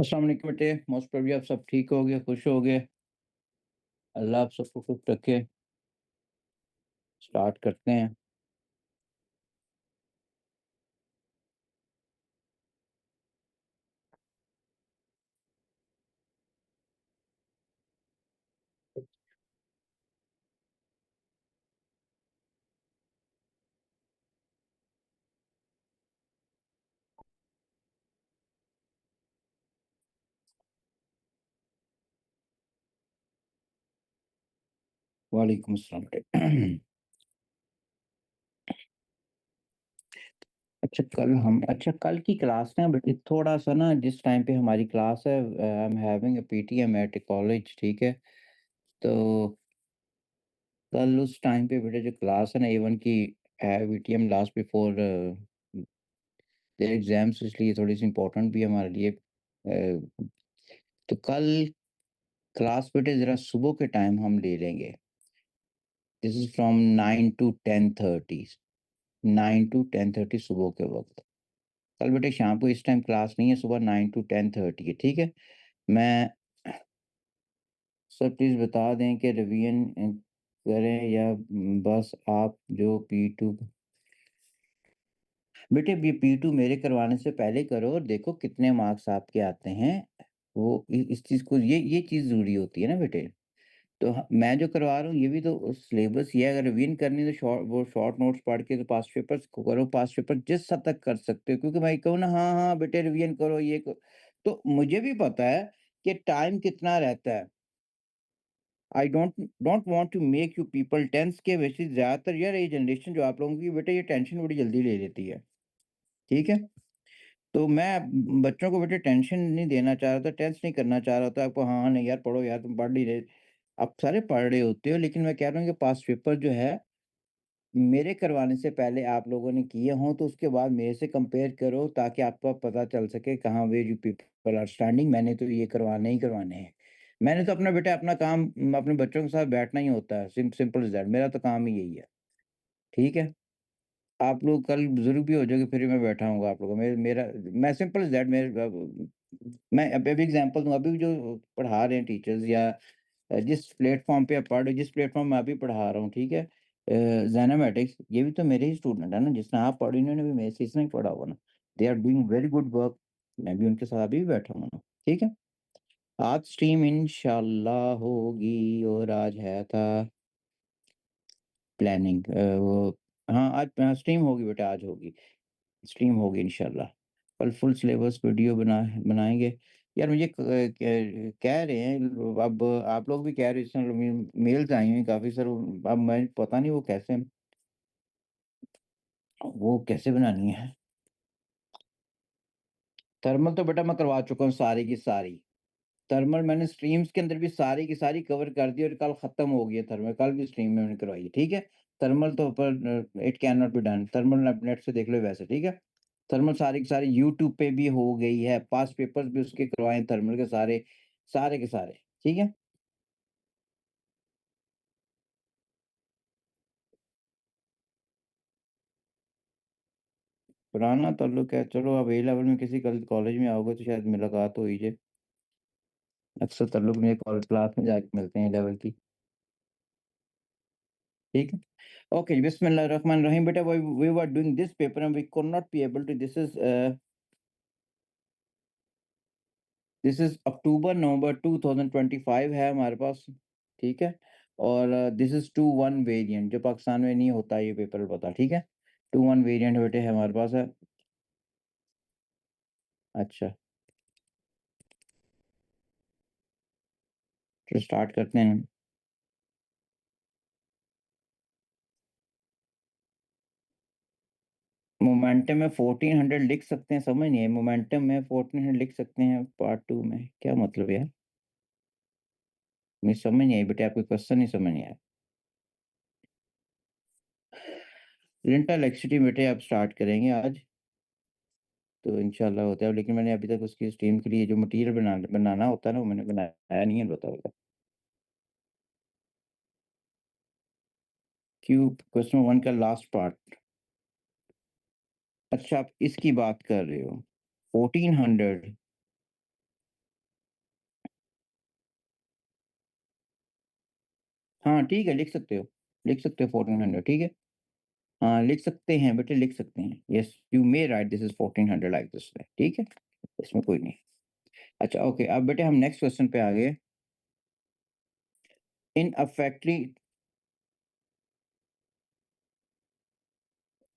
अस्सलाम वालेकुम बेटे। मोस्ट प्रोबेबली आप सब ठीक हो गए, खुश हो गए। अल्लाह आप सबको खुश रखे। स्टार्ट करते हैं। वालेकुम अस्सलाम बेटे। अच्छा कल की क्लास ना बेटे, थोड़ा सा ना जिस टाइम पे हमारी क्लास है, I am having a PTM at college, ठीक है। तो कल उस टाइम पे बेटे जो क्लास है ना A1 की है, PTM last before their exams, इसलिए थोड़ी सी इंपॉर्टेंट भी है हमारे लिए। तो कल क्लास बेटे ज़रा सुबह के टाइम हम ले लेंगे। This is from 9 to 10:30, 9 to 10:30 सुबह के वक़्त। कल बेटे शाम को इस टाइम क्लास नहीं है, सुबह 9 टू 10:30 है, ठीक है? मैं सर प्लीज़ बता दें कि रिवीजन करें या बस आप जो P2 बेटे, ये P2 मेरे करवाने से पहले करो और देखो कितने मार्क्स आपके आते हैं। वो इ इस चीज़ को ये चीज़ ज़रूरी होती है ना बेटे। तो मैं जो करवा रहा हूँ ये भी तो सिलेबस ही है। अगर रिवीजन करनी है तो शॉर्ट नोट्स पढ़ के तो पास्ट पेपर्स को करो। पास्ट पेपर जिस हद तक कर सकते हो, क्योंकि मैं कहूँ ना हाँ हाँ बेटे रिवीजन करो ये तो मुझे भी पता है कि टाइम कितना रहता है। I don't don't want to make you people tense के वैसे ज्यादातर यार ये जनरेशन जो आप लोगों की बेटे ये टेंशन बड़ी जल्दी ले लेती है, ठीक है। तो मैं बच्चों को बेटे टेंशन नहीं देना चाह रहा था, टेंस नहीं करना चाह रहा था आपको। हाँ हाँ, नहीं यार पढ़ो यार, तुम पढ़ नहीं रहे। आप सारे पढ़ रहे होते हो, लेकिन मैं कह रहा हूँ कि पास्ट पेपर जो है मेरे करवाने से पहले आप लोगों ने किए हों, तो उसके बाद मेरे से कंपेयर करो ताकि आपको पता चल सके कहाँ where you people are standing. मैंने तो ये करवाने ही करवाने हैं। मैंने तो अपना बेटा अपना काम अपने बच्चों के साथ बैठना ही होता है। सिंपल इज़ दैट, मेरा तो काम ही यही है, ठीक है? आप लोग कल बुज़ुर्ग भी हो जाओगे फिर भी मैं बैठा हूँगा आप लोगों में। मेरा मैं सिंपल इज़ दैट मेरे मैं अभी एग्ज़ाम्पल दूँगा। अभी जो पढ़ा रहे हैं टीचर्स या जिस प्लेटफ़ॉर्म पे आप पढ़ रहे हो, जिस प्लेटफ़ॉर्म में अभी पढ़ा रहा हूँ, ठीक है? ज़ायनामैटिक्स ये भी तो मेरे ही स्टूडेंट है ना, जिसने आप पढ़ी इन्होंने भी मेरे से इसने ही पढ़ा होगा ना। They are doing very good work. मैं भी उनके साथ अभी भी बैठा हूँ ना, ठीक है? आज स्ट्रीम इंशाल्लाह होगी और आज है था प्लानिंग वो हाँ, आज स्ट्रीम होगी बेटा, आज होगी। स्ट्रीम होगी इंशाल्लाह। कल फुल सिलेबस वीडियो बनाएँगे। यार मुझे कह रहे हैं, अब आप लोग भी कह रहे हैं, मेल्स आई हुई काफ़ी सर। अब मैं पता नहीं वो कैसे बनानी है। थर्मल तो बेटा मैं करवा चुका हूँ सारी की सारी। थर्मल मैंने स्ट्रीम्स के अंदर भी सारी की सारी कवर कर दी और कल खत्म हो गई है थर्मल। कल भी स्ट्रीम में मैंने करवाई है, ठीक है? थर्मल तो पर it can not be done. Thermal आप नेट से देख लो वैसे, ठीक है? थर्मल सारी की सारी यूट्यूब पे भी हो गई है। पास्ट पेपर्स भी उसके करवाए हैं थर्मल के सारे, सारे के सारे, ठीक है? पुराना ताल्लुक है, चलो अब ए लेवल में किसी कल कॉलेज में आओगे तो शायद मुलाकात हो ही जाए। अक्सर ताल्लुक में कॉलेज क्लास में जाके मिलते हैं ए लेवल की, ठीक है? ओके, बिस्मिल्लाहिर्रहमानिर्रहीम। बेटा we were doing this paper and we could not be able to this is October November 2025 है हमारे पास, ठीक है? और दिस इज़ 2-1 वेरिएंट जो पाकिस्तान में नहीं होता ये पेपर पता, ठीक है? 2-1 वेरिएंट बेटे है हमारे पास है। अच्छा, तो स्टार्ट करते हैं। मोमेंटम में 1400 लिख सकते हैं, समझ नहीं आई। मोमेंटम में 1400 लिख सकते हैं पार्ट 2 में, क्या मतलब यार? मुझे समझ नहीं आई बेटे, आपका क्वेश्चन ही समझ नहीं आया। लिंटल एक्सटी बेटे आप स्टार्ट करेंगे आज, तो इंशाल्लाह होता है। लेकिन मैंने अभी तक उसकी स्टीम के लिए जो मटीरियल बनाना होता है ना, वो मैंने बनाया नहीं है, बताओ। क्यूब क्वेश्चन 1 का लास्ट पार्ट। अच्छा, आप इसकी बात कर रहे हो। 1400 हाँ, ठीक है, लिख सकते हो 1400 ठीक है। हाँ, लिख सकते हैं बेटे, लिख सकते हैं। Yes, you may right this is 1400 like this वे, ठीक है? इसमें कोई नहीं। अच्छा ओके, अब बेटे हम नेक्स्ट क्वेश्चन पे आ गए। इन अ फैक्ट्री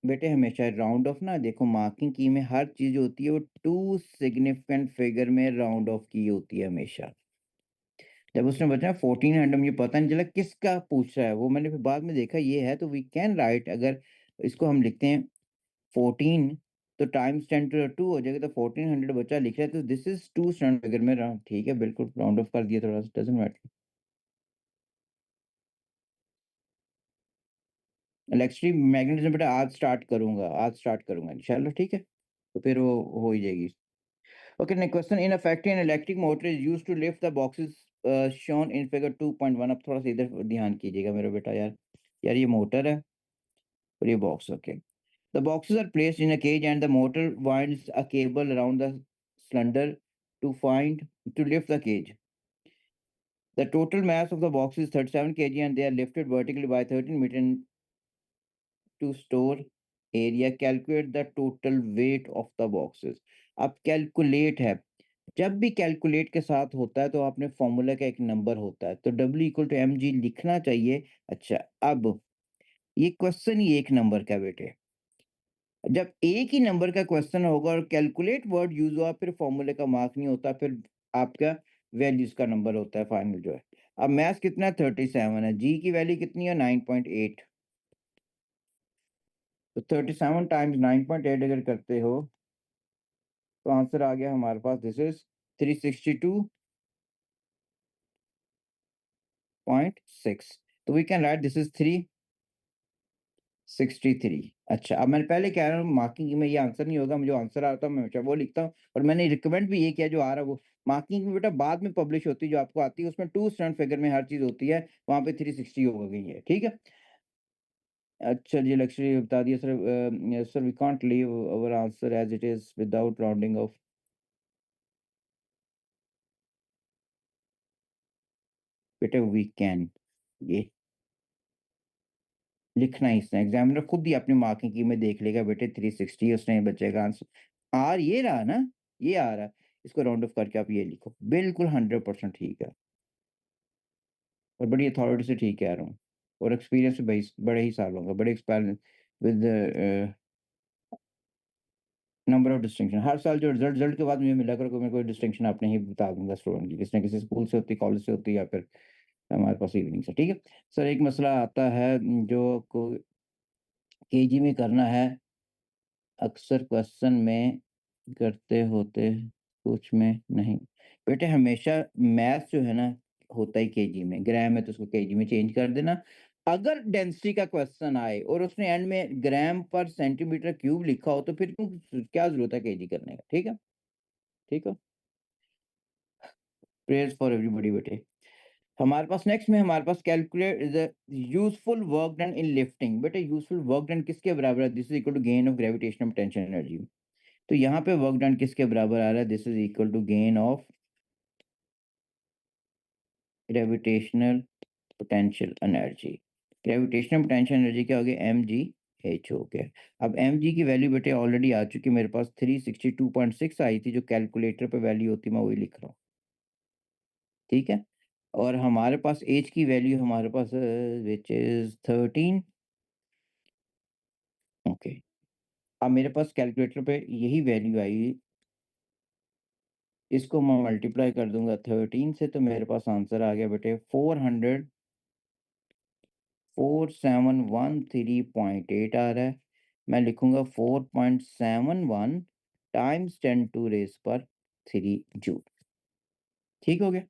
बेटे हमेशा राउंड ऑफ ना देखो मार्किंग की में हर चीज़ होती है वो 2 सिग्निफिकेंट फिगर में राउंड ऑफ की होती है हमेशा। जब उसने बताया 1400 मुझे पता नहीं चला किसका पूछ रहा है, वो मैंने फिर बाद में देखा ये है तो वी कैन राइट अगर इसको हम लिखते हैं 14 तो टाइम्स 10 टू द 2 हो जाएगा तो 1400 बचा लिख रहा है तो दिस इज़ 2 स्टैंडर्ड फिगर में राउंड ठीक है बिल्कुल राउंड ऑफ कर दिया थोड़ा-सा डज़न्ट मैटर। इलेक्ट्रिक मैग्नेटिज़्म बेटा आज स्टार्ट करूँगा इंशाल्लाह ठीक है? तो फिर वो हो ही जाएगी। Okay, next question. In a factory, an electric motor is used to lift the boxes shown in figure 2.1. अब थोड़ा सा इधर ध्यान कीजिएगा मेरा बेटा यार। यार ये मोटर है और ये box okay. The boxes are placed in a cage and the motor winds a cable around the cylinder to lift the cage. The total mass of the box is 37 kg and they are lifted vertically by 13 meters to store area. Calculate the total weight of the boxes. अब calculate है जब भी calculate के साथ होता है तो आपने फॉर्मूला का एक नंबर होता है तो W equal to M G लिखना चाहिए। अच्छा अब ये क्वेश्चन ही एक नंबर का बेटे जब एक ही नंबर का क्वेश्चन होगा और कैलकुलेट वर्ड यूज हुआ फिर फॉर्मूले का मार्क नहीं होता फिर आपका वैल्यूज का नंबर होता है फाइनल जो है। अब मैथ्स कितना है 37 है जी की वैल्यू कितनी है 9.8 तो 37 टाइम्स 9.8 अगर करते हो तो आंसर आ गया हमारे पास दिस इज 362.6 तो we can write this is 363। अच्छा अब मैंने पहले कह रहा हूँ मार्किंग में ये आंसर नहीं होगा मुझे आंसर आता है मैं हमेशा वो लिखता हूँ और मैंने रिकमेंड भी ये किया जो आ रहा है वो मार्किंग में बेटा बाद में पब्लिश होती है जो आपको आती है उसमें टू स्टैंड फिगर में हर चीज होती है वहां पे 360 हो गई है ठीक है। अच्छा जी लक्ष्य बता दिया sir sir we can't leave our answer as it is without rounding off बेटा वी कैन ये लिखना ही इसने एग्जामिनर खुद ही अपनी मार्किंग की में देख लेगा बेटे 360 उसने बचेगा आंसर आर ये रहा ना ये आ रहा है इसको राउंड ऑफ करके आप ये लिखो बिल्कुल 100% ठीक है और बड़ी अथॉरिटी से ठीक कह रहा हूँ और एक्सपीरियंस भी बड़े ही सालों का बड़े experience with number of distinction हर साल जो रिजल्ट के बाद मुझे मिला कर कोई मैं कोई डिस्टिंक्शन आपने ही बता दूंगा स्टूडेंट की किसी न किसी स्कूल से होती कॉलेज से होती या फिर हमारे पास इवनिंग से ठीक है। सर एक मसला आता है जो को केजी में करना है अक्सर क्वेश्चन में करते होते कुछ में नहीं बेटे हमेशा मैथ्स जो है ना होता ही केजी में ग्राम है तो उसको केजी में चेंज कर देना। अगर डेंसिटी का क्वेश्चन आए और उसने एंड में ग्राम पर सेंटीमीटर क्यूब लिखा हो तो फिर क्या जरूरत है केजी करने का ठीक है। ठीक है प्रेयर्स फॉर एवरीबॉडी बेटे। हमारे पास नेक्स्ट में हमारे पास calculate the useful work done in lifting बेटे यूजफुल वर्क डन किसके बराबर है this is equal to gain of gravitational potential energy. तो यहाँ पे वर्क डन किसके बराबर आ रहा है this is equal to gain of gravitational potential energy. Gravitational potential energy क्या हो गया एम जी एच हो गया। अब एम जी की वैल्यू बेटे ऑलरेडी आ चुकी है मेरे पास 362.6 आई थी जो कैलकुलेटर पे वैल्यू होती मैं वही लिख रहा हूँ ठीक है। और हमारे पास एज की वैल्यू हमारे पास विच इज 13 ओके। अब मेरे पास कैलकुलेटर पे यही वैल्यू आई इसको मैं मल्टीप्लाई कर दूंगा 13 से तो मेरे पास आंसर आ गया बेटे 4713.8 आ रहा है। मैं लिखूंगा 4.71 टाइम्स 10 टू रेस पर 3 जूल ठीक हो गया।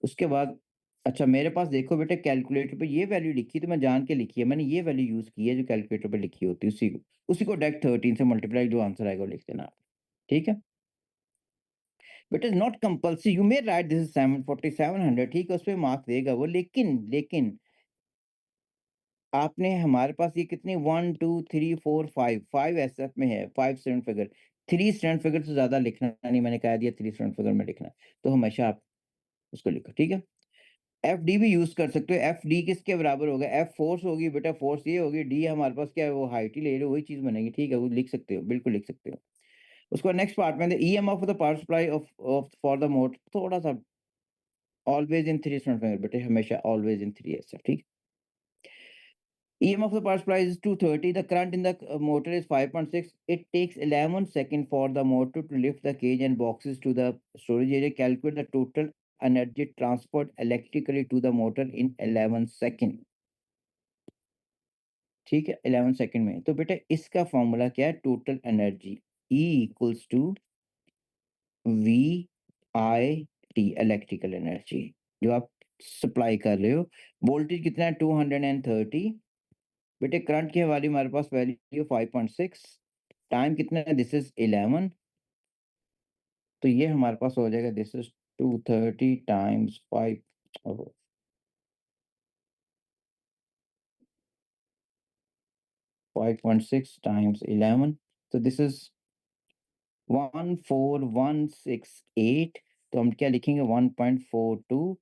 उसके बाद अच्छा मेरे पास देखो बेटे कैलकुलेटर पे ये वैल्यू लिखी तो मैं जान के लिखी है मैंने ये वैल्यू यूज की है जो कैलकुलेटर पे लिखी होती है उसी को डायरेक्ट 13 से मल्टीप्लाई जो आंसर आएगा वो लिख देना आप ठीक है। But is not compulsory you may right this is 74700 ठीक है उस पे मार्क देगा वो लेकिन आपने हमारे पास ये कितनी 1 2 3 4 5 5 एसएफ में है 5 स्टैंडर्ड फिगर 3 स्टैंडर्ड फिगर से ज्यादा लिखना नहीं मैंने कह दिया 3 स्टैंडर्ड फिगर में लिखना है। तो हमेशा आप उसको लिखो, ठीक है? एफडी भी यूज़ कर सकते हो, एफडी किसके बराबर होगा? एफ फोर्स होगी बेटा, फोर्स ये होगी, डी हमारे पास क्या है, वो हाइट ही ले रहे हो, वही चीज़ बनेगी, ठीक है? वो लिख सकते हो, बिल्कुल लिख सकते हो। उसके बाद नेक्स्ट पार्ट में EMF of the power supply of for the motor, थोड़ा-सा ऑलवेज़ इन 3 स्टेटमेंट में बेटे, हमेशा ऑलवेज़ इन 3 ऐसा, ठीक? EMF of the power supply is 230. The current in the motor is 5.6. It takes 11 seconds for the motor to lift the cage and boxes to the storage area. Calculate the total energy transferred electrically to the motor in 11 seconds. ठीक है, 11 second में। तो बेटा इसका formula क्या है? Total energy E equals to V I T, electrical energy जो आप सप्लाई कर रहे हो। वोल्टेज कितना है? 230। बेटे करंट की हमारी हमारे पास वैल्यू 5.6, टाइम कितना है? This is 11। तो ये हमारे पास हो जाएगा, दिस इज 230 टाइम्स 5, 5.6 टाइम्स 11, तो दिस इज 14168। तो हम क्या लिखेंगे? 1.42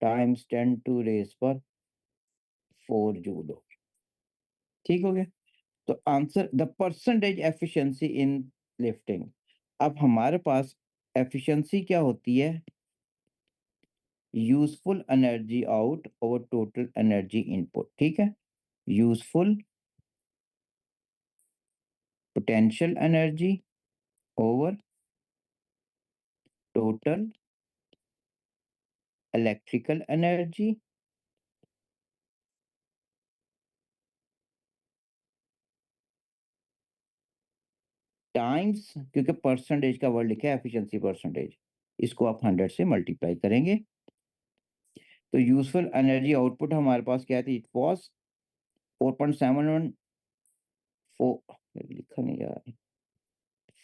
टाइम्स 10 टू रेज पर 4 जूल हो गया। ठीक हो गया? तो answer the percentage efficiency in lifting. अब हमारे पास एफिशिएंसी क्या होती है? Useful energy out over total energy input, ठीक है? Useful potential energy over total electrical energy times, क्योंकि परसेंटेज का वर्ड लिखा है एफिशिएंसी परसेंटेज, इसको आप 100 से मल्टीप्लाई करेंगे। तो यूजफुल एनर्जी आउटपुट हमारे पास क्या थी? इट वाज 4.71, लिखा नहीं जा रहा,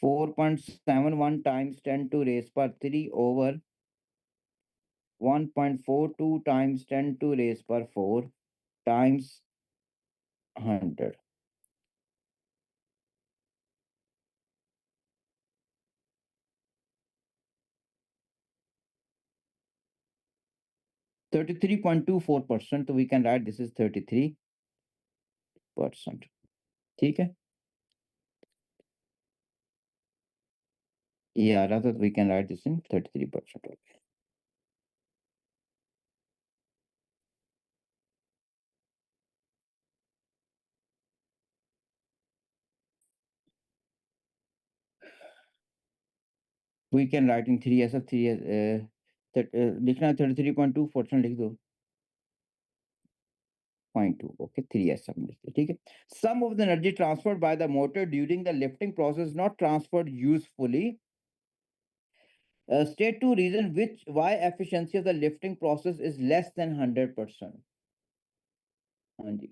4.71 टाइम्स 10 टू रेज पर 3 ओवर 1.42 टाइम्स 10 टू रेज पर 4 टाइम्स 100। 33.24%, तो we can write this is 33%। ठीक है, ये आ रहा था, तो we can write this in 33%। We can write in 3 ऐसा 3 लिखना है, 33.2% लिख दो, 0.2, ओके, 3 ऐसा हम लिखते हैं, ठीक है। Some of the energy transferred by the motor during the lifting process not transferred usefully. State two reason which why efficiency of the lifting process is less than 100%। हाँ जी।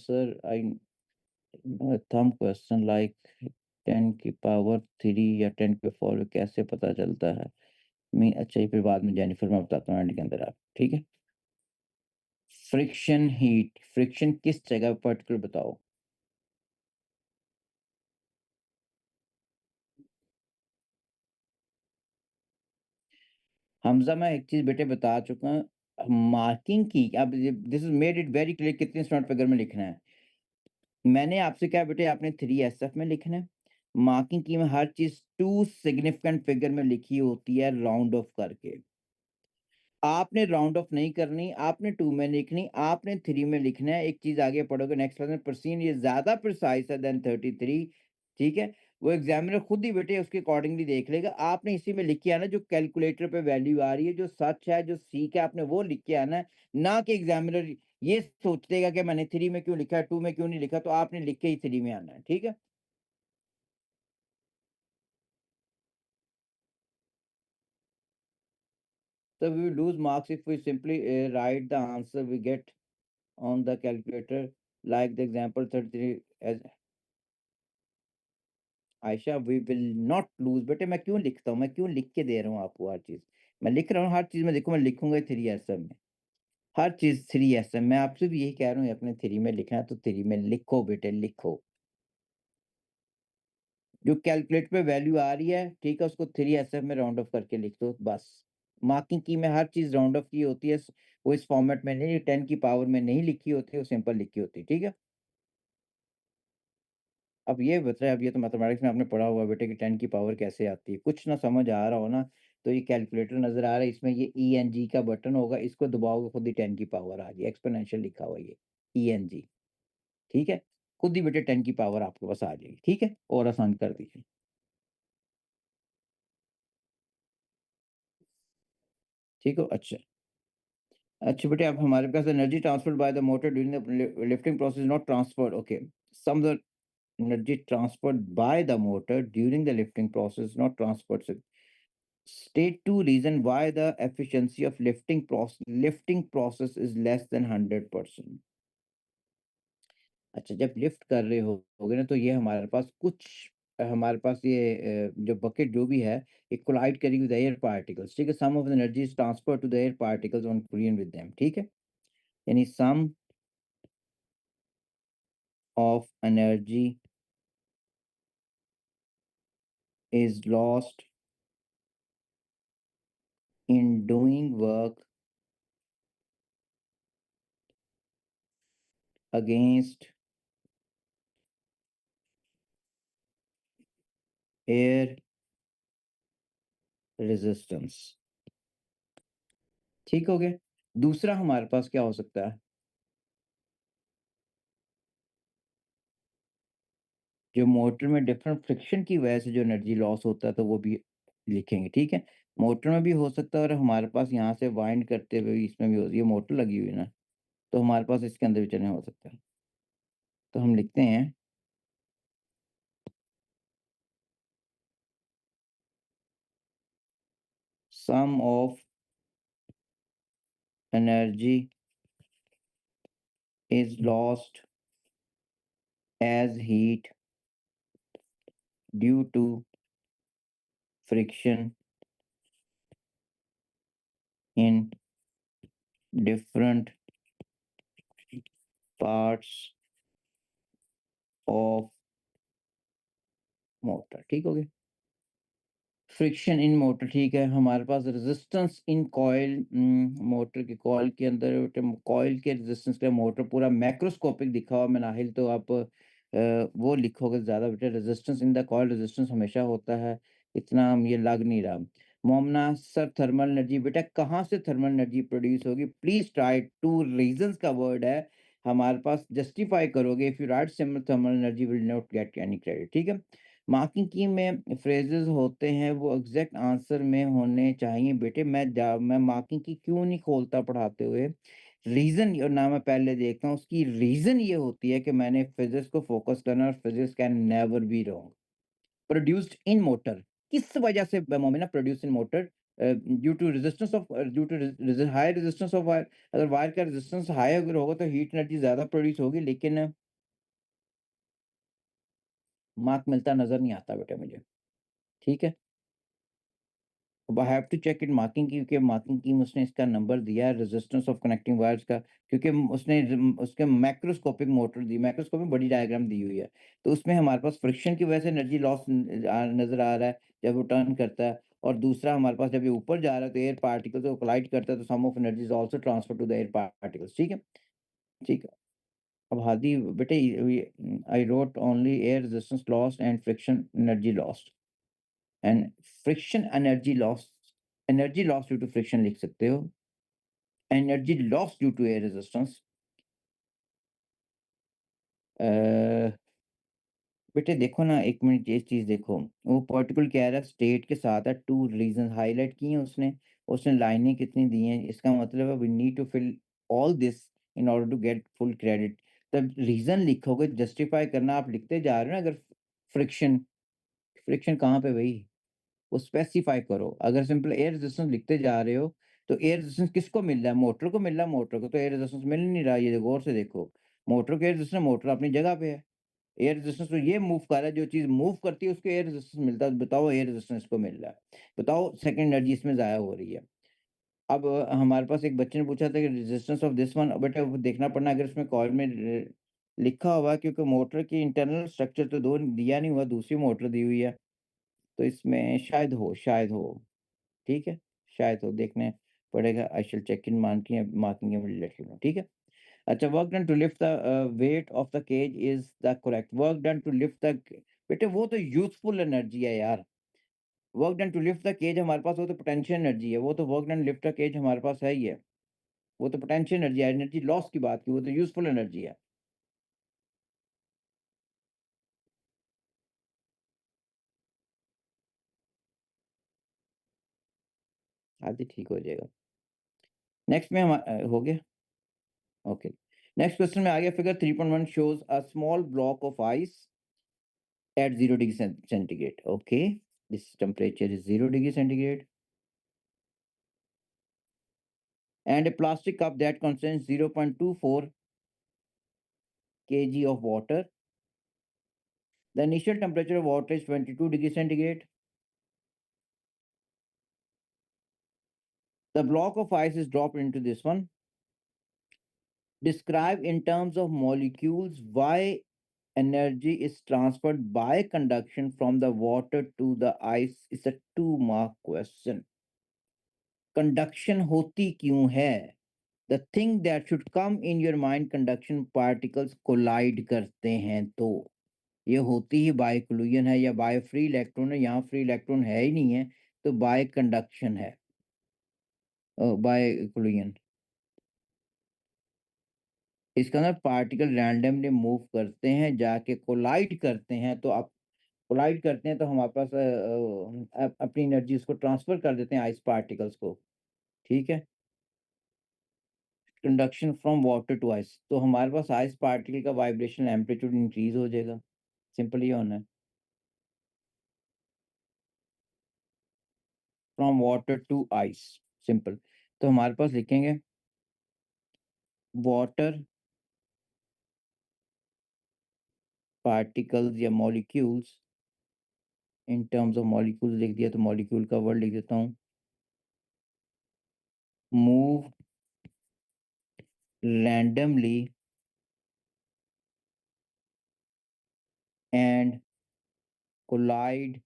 सर आई थम question like 10 की power 3 या 10 की power 4 कैसे पता चलता है? मैं अच्छा, ये फिर बाद में जेनिफर मैं बताता हूँ एंड के अंदर आप, ठीक है? फ्रिक्शन हीट, फ्रिक्शन किस जगह पर्टिकुलर बताओ? हमजा मैं एक चीज बेटे बता चुका हूँ, मार्किंग की अब this is made it very clear कितने स्टैंड फिगर में लिखना है। मैंने आपसे कहा बेटे आपने 3SF में लिखना है। मार्किंग की में हर चीज़ 2 सिग्निफिकेंट फिगर में लिखी होती है राउंड ऑफ करके। आपने राउंड ऑफ नहीं करनी, आपने 2 में लिखनी, आपने 3 में लिखना है। एक चीज़ आगे पढ़ोगे नेक्स्ट क्लास में, परसीन ये ज़्यादा प्रिसाइज़ है देन 33, ठीक है? वो एग्ज़ामिनर खुद ही बेटे उसके अकॉर्डिंगली देख लेगा। आपने इसी में लिख के आना जो कैलकुलेटर पे वैल्यू आ रही है, जो सच है, जो सीख है, आपने वो लिख के आना है, ना कि एग्ज़ामिनर ये सोचेगा कि मैंने 3 में क्यों लिखा है, 2 में क्यों नहीं लिखा, तो आपने लिख के ही 3 में आना है, ठीक है? So we will lose marks if we simply write the answer we get on the calculator, like the example 33 as Ayesha we will not lose. बेटे मैं क्यों लिखता हूँ, मैं क्यों लिख के दे रहा हूँ आपको हर चीज? मैं लिख रहा हूँ हर चीज में, देखो मैं लिखूंगा 3SM में, हर चीज 3SM। मैं आपसे भी यही कह रहा हूँ, अपने 3 में लिखना है तो 3 में लिखो बेटे, लिखो। जो कैलकुलेटर पे वैल्यू आ रही है, ठीक है, उसको 3SF में राउंड ऑफ करके लिख दो बस। मार्किंग की में हर चीज़ राउंड ऑफ की होती है, वो इस फॉर्मेट में नहीं, 10 की पावर में नहीं लिखी होती है, वो सिंपल लिखी होती है, ठीक है? अब ये बताइए, अब ये तो मैथमेटिक्स में आपने पढ़ा होगा बेटे कि 10 की पावर कैसे आती है। कुछ ना समझ आ रहा हो ना, तो ये कैलकुलेटर नज़र आ रहा है, इसमें ये ईएनजी का बटन होगा, इसको दबाओगे खुद ही 10 की पावर आ जाएगी, एक्स्पोनेंशियल लिखा हुआ है ये, ईएनजी, ठीक है? खुद ही बेटे 10 की पावर आपके पास आ जाएगी, ठीक है? और आसान कर दीजिए। ठीक हो? अच्छा। अच्छा बेटे, अब हमारे पास energy transferred by the motor during the lifting process not transferred, okay. Some the energy transferred by the motor during the lifting process not transferred. State two reason why the efficiency of lifting process is less than 100%। अच्छा, जब lift कर रहे होगे ना, तो ये हमारे पास कुछ हमारे पास ये जो बकेट जो भी है, ये कोलाइड करेगी विद एयर पार्टिकल्स, ठीक है? Some of the energy is transfer to the air particles on collision with them, ठीक है? यानी सम of energy is lost in doing work against air resistance। ठीक हो गया? दूसरा हमारे पास क्या हो सकता है? जो मोटर में डिफरेंट फ्रिक्शन की वजह से जो एनर्जी लॉस होता है, तो वो भी लिखेंगे, ठीक है? मोटर में भी हो सकता है, और हमारे पास यहाँ से वाइंड करते हुए भी इसमें भी हो, ये मोटर लगी हुई है ना, तो हमारे पास इसके अंदर भी चलने हो सकता है। तो हम लिखते हैं some of energy is lost as heat due to friction in different parts of motor। ठीक हो गया? फ्रिक्शन इन मोटर, ठीक है। हमारे पास रेजिस्टेंस इन कॉइल, मोटर के कॉइल के अंदर कॉइल के रेजिस्टेंस का मोटर पूरा मैक्रोस्कोपिक दिखा हुआ मनाहिल, तो आप वो लिखोगे ज़्यादा better. Resistance in the coil resistance हमेशा होता है, इतना हम ये लग नहीं रहा। मोमना सर, थर्मल एनर्जी बेटा कहाँ से थर्मल एनर्जी प्रोड्यूस होगी? प्लीज ट्राई टू रीजंस का वर्ड है हमारे पास, जस्टिफाई करोगे। If you right simple thermal energy will not get any credit, ठीक है? मार्किंग की में फ्रेजेस होते हैं, वो एग्जैक्ट आंसर में होने चाहिए बेटे। मैं मार्किंग की क्यों नहीं खोलता पढ़ाते हुए? रीजन और ना मैं पहले देखता हूँ, उसकी रीजन ये होती है कि मैंने फिजिक्स को फोकस करना, और physics can never be wrong. Produced in motor, किस वजह से Momina produce in motor? Due to resistance of due to high resistance of wire. अगर वायर का रेजिस्टेंस हाई अगर होगा, तो हीट एनर्जी ज्यादा प्रोड्यूस होगी, लेकिन मार्क मिलता नजर नहीं आता बेटा मुझे, ठीक है? अब I have to check in marking की, क्योंकि मार्किंग की में उसने इसका नंबर दिया है रेजिस्टेंस ऑफ कनेक्टिंग वायर्स का, क्योंकि उसके मैक्रोस्कोपिक मोटर दी, मैक्रोस्कोपिक बड़ी डायग्राम दी हुई है, तो उसमें हमारे पास फ्रिक्शन की वजह से एनर्जी लॉस नजर आ रहा है जब वो टर्न करता है। और दूसरा हमारे पास जब ये ऊपर जा रहा है, तो एयर पार्टिकल्स को कोलाइड करता है, तो some of energy is also transfer to the air particles, ठीक है? ठीक है। अब हादी बेटे, I wrote only air resistance lost and friction energy lost, and friction energy loss due to friction लिख सकते हो, energy loss due to air resistance. बेटे देखो ना, एक मिनट ये चीज देखो, वो पार्टिकल कह रहा है स्टेट के साथ है, टू रीजन हाईलाइट किए हैं उसने, उसने लाइनें कितनी दी हैं, इसका मतलब है we need to fill all this in order to get full credit. तब रीजन लिखोगे, जस्टिफाई करना आप लिखते जा रहे हो ना। अगर फ्रिक्शन, फ्रिक्शन कहाँ पे भाई? वो स्पेसिफाई करो। अगर सिंपल एयर रेजिस्टेंस लिखते जा रहे हो, तो एयर रेजिस्टेंस किसको मिल रहा है? मोटर को मिल रहा है। मोटर को तो एयर रेजिस्टेंस मिल नहीं रहा, ये गौर से देखो। मोटर को एयर रेजिस्टेंस, मोटर अपनी जगह पे है। एयर रेजिस्टेंस तो ये मूव कर रहा है, जो चीज़ मूव करती है उसको एयर रेजिस्टेंस मिलता है। बताओ एयर रेजिस्टेंस को मिल रहा है, बताओ सेकंड एनर्जी इसमें ज़ाया हो रही है। अब हमारे पास एक बच्चे ने पूछा था कि resistance of this one, but अब देखना पड़ना अगर इसमें कॉइल में लिखा हुआ है क्योंकि मोटर की इंटरनल स्ट्रक्चर तो दो दिया नहीं हुआ, दूसरी मोटर दी हुई है, तो इसमें शायद हो, ठीक है? शायद हो, देखने पड़ेगा। I shall check in marking and let you know, ठीक है? अच्छा, work done to lift the weight of the cage is the correct work done to lift the बेटे वो तो यूज़फुल एनर्जी है यार। Work done to lift the cage हमारे पास वो तो पोटेंशियल एनर्जी है, वो तो work done lift the cage हमारे पास है ही है। वो तो पोटेंशियल एनर्जी है, एनर्जी लॉस की बात की, वो तो यूज़फुल एनर्जी है। आदि ठीक हो जाएगा। नेक्स्ट में हो गया? ओके। नेक्स्ट क्वेश्चन में आ गया figure 3.1 shows a small block of ice at 0 degree centigrade. Okay. This temperature is 0 degree centigrade. And a plastic cup that contains 0.24 kg of water. The initial temperature of water is 22 degrees centigrade. The block of ice is dropped into this one. Describe in terms of molecules why energy is transferred by conduction from the water to the ice is a 2 mark question. Conduction होती क्यों है? The thing that should come in your mind, conduction particles collide करते हैं तो ये होती ही bye collision है या बाय फ्री इलेक्ट्रॉन है। यहाँ फ्री इलेक्ट्रॉन है ही नहीं है, तो बाय कंडक्शन है, बाय कोलिजन। इसका ना पार्टिकल रैंडमली मूव करते हैं, जाके कोलाइड करते हैं, तो आप कोलाइड करते हैं तो हमारे पास अपनी एनर्जी उसको ट्रांसफर कर देते हैं आइस पार्टिकल्स को, ठीक है? Conduction from water to ice, तो हमारे पास आइस पार्टिकल का वाइब्रेशन एम्पलीट्यूड इंक्रीज हो जाएगा। सिंपल ये होना है। From water to ice, simple. तो हमारे पास लिखेंगे वाटर पार्टिकल्स या molecules, in terms of molecules लिख दिया तो मॉलिक्यूल का वर्ड लिख देता हूँ। Move randomly and collide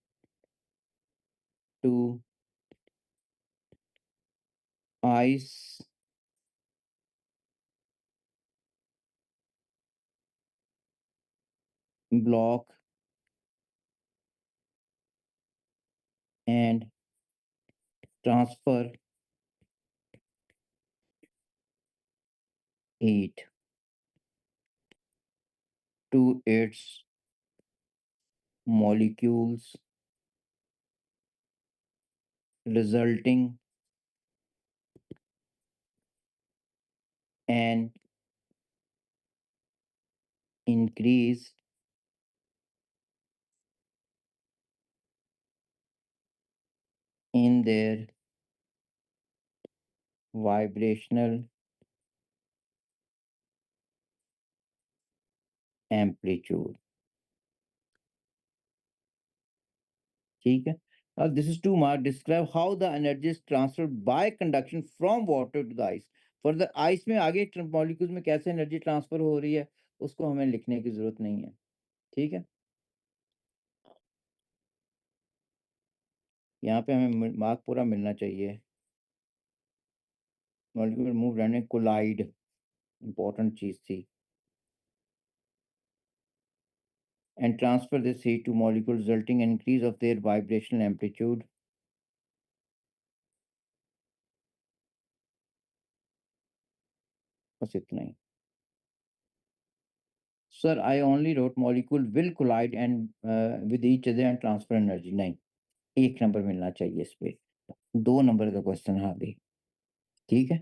to ice block and transfer it to its molecules, resulting an increase in their vibrational amplitude, ठीक है? Now this is 2 mark. Describe how the energy is transferred by conduction from water to the ice. Further ice में आगे molecules में कैसे energy transfer हो रही है उसको हमें लिखने की जरूरत नहीं है, ठीक है? यहाँ पे हमें मार्क पूरा मिलना चाहिए। मॉलिक्यूल मूव रहने कोलाइड इंपॉर्टेंट चीज थी। And transfer this heat to molecules resulting in increase of their vibrational amplitude. बस इतना ही। Sir I only wrote molecule will collide and with each other and transfer energy, नहीं, 1 number मिलना चाहिए इस पे। 2 नंबर का क्वेश्चन है अभी, ठीक है?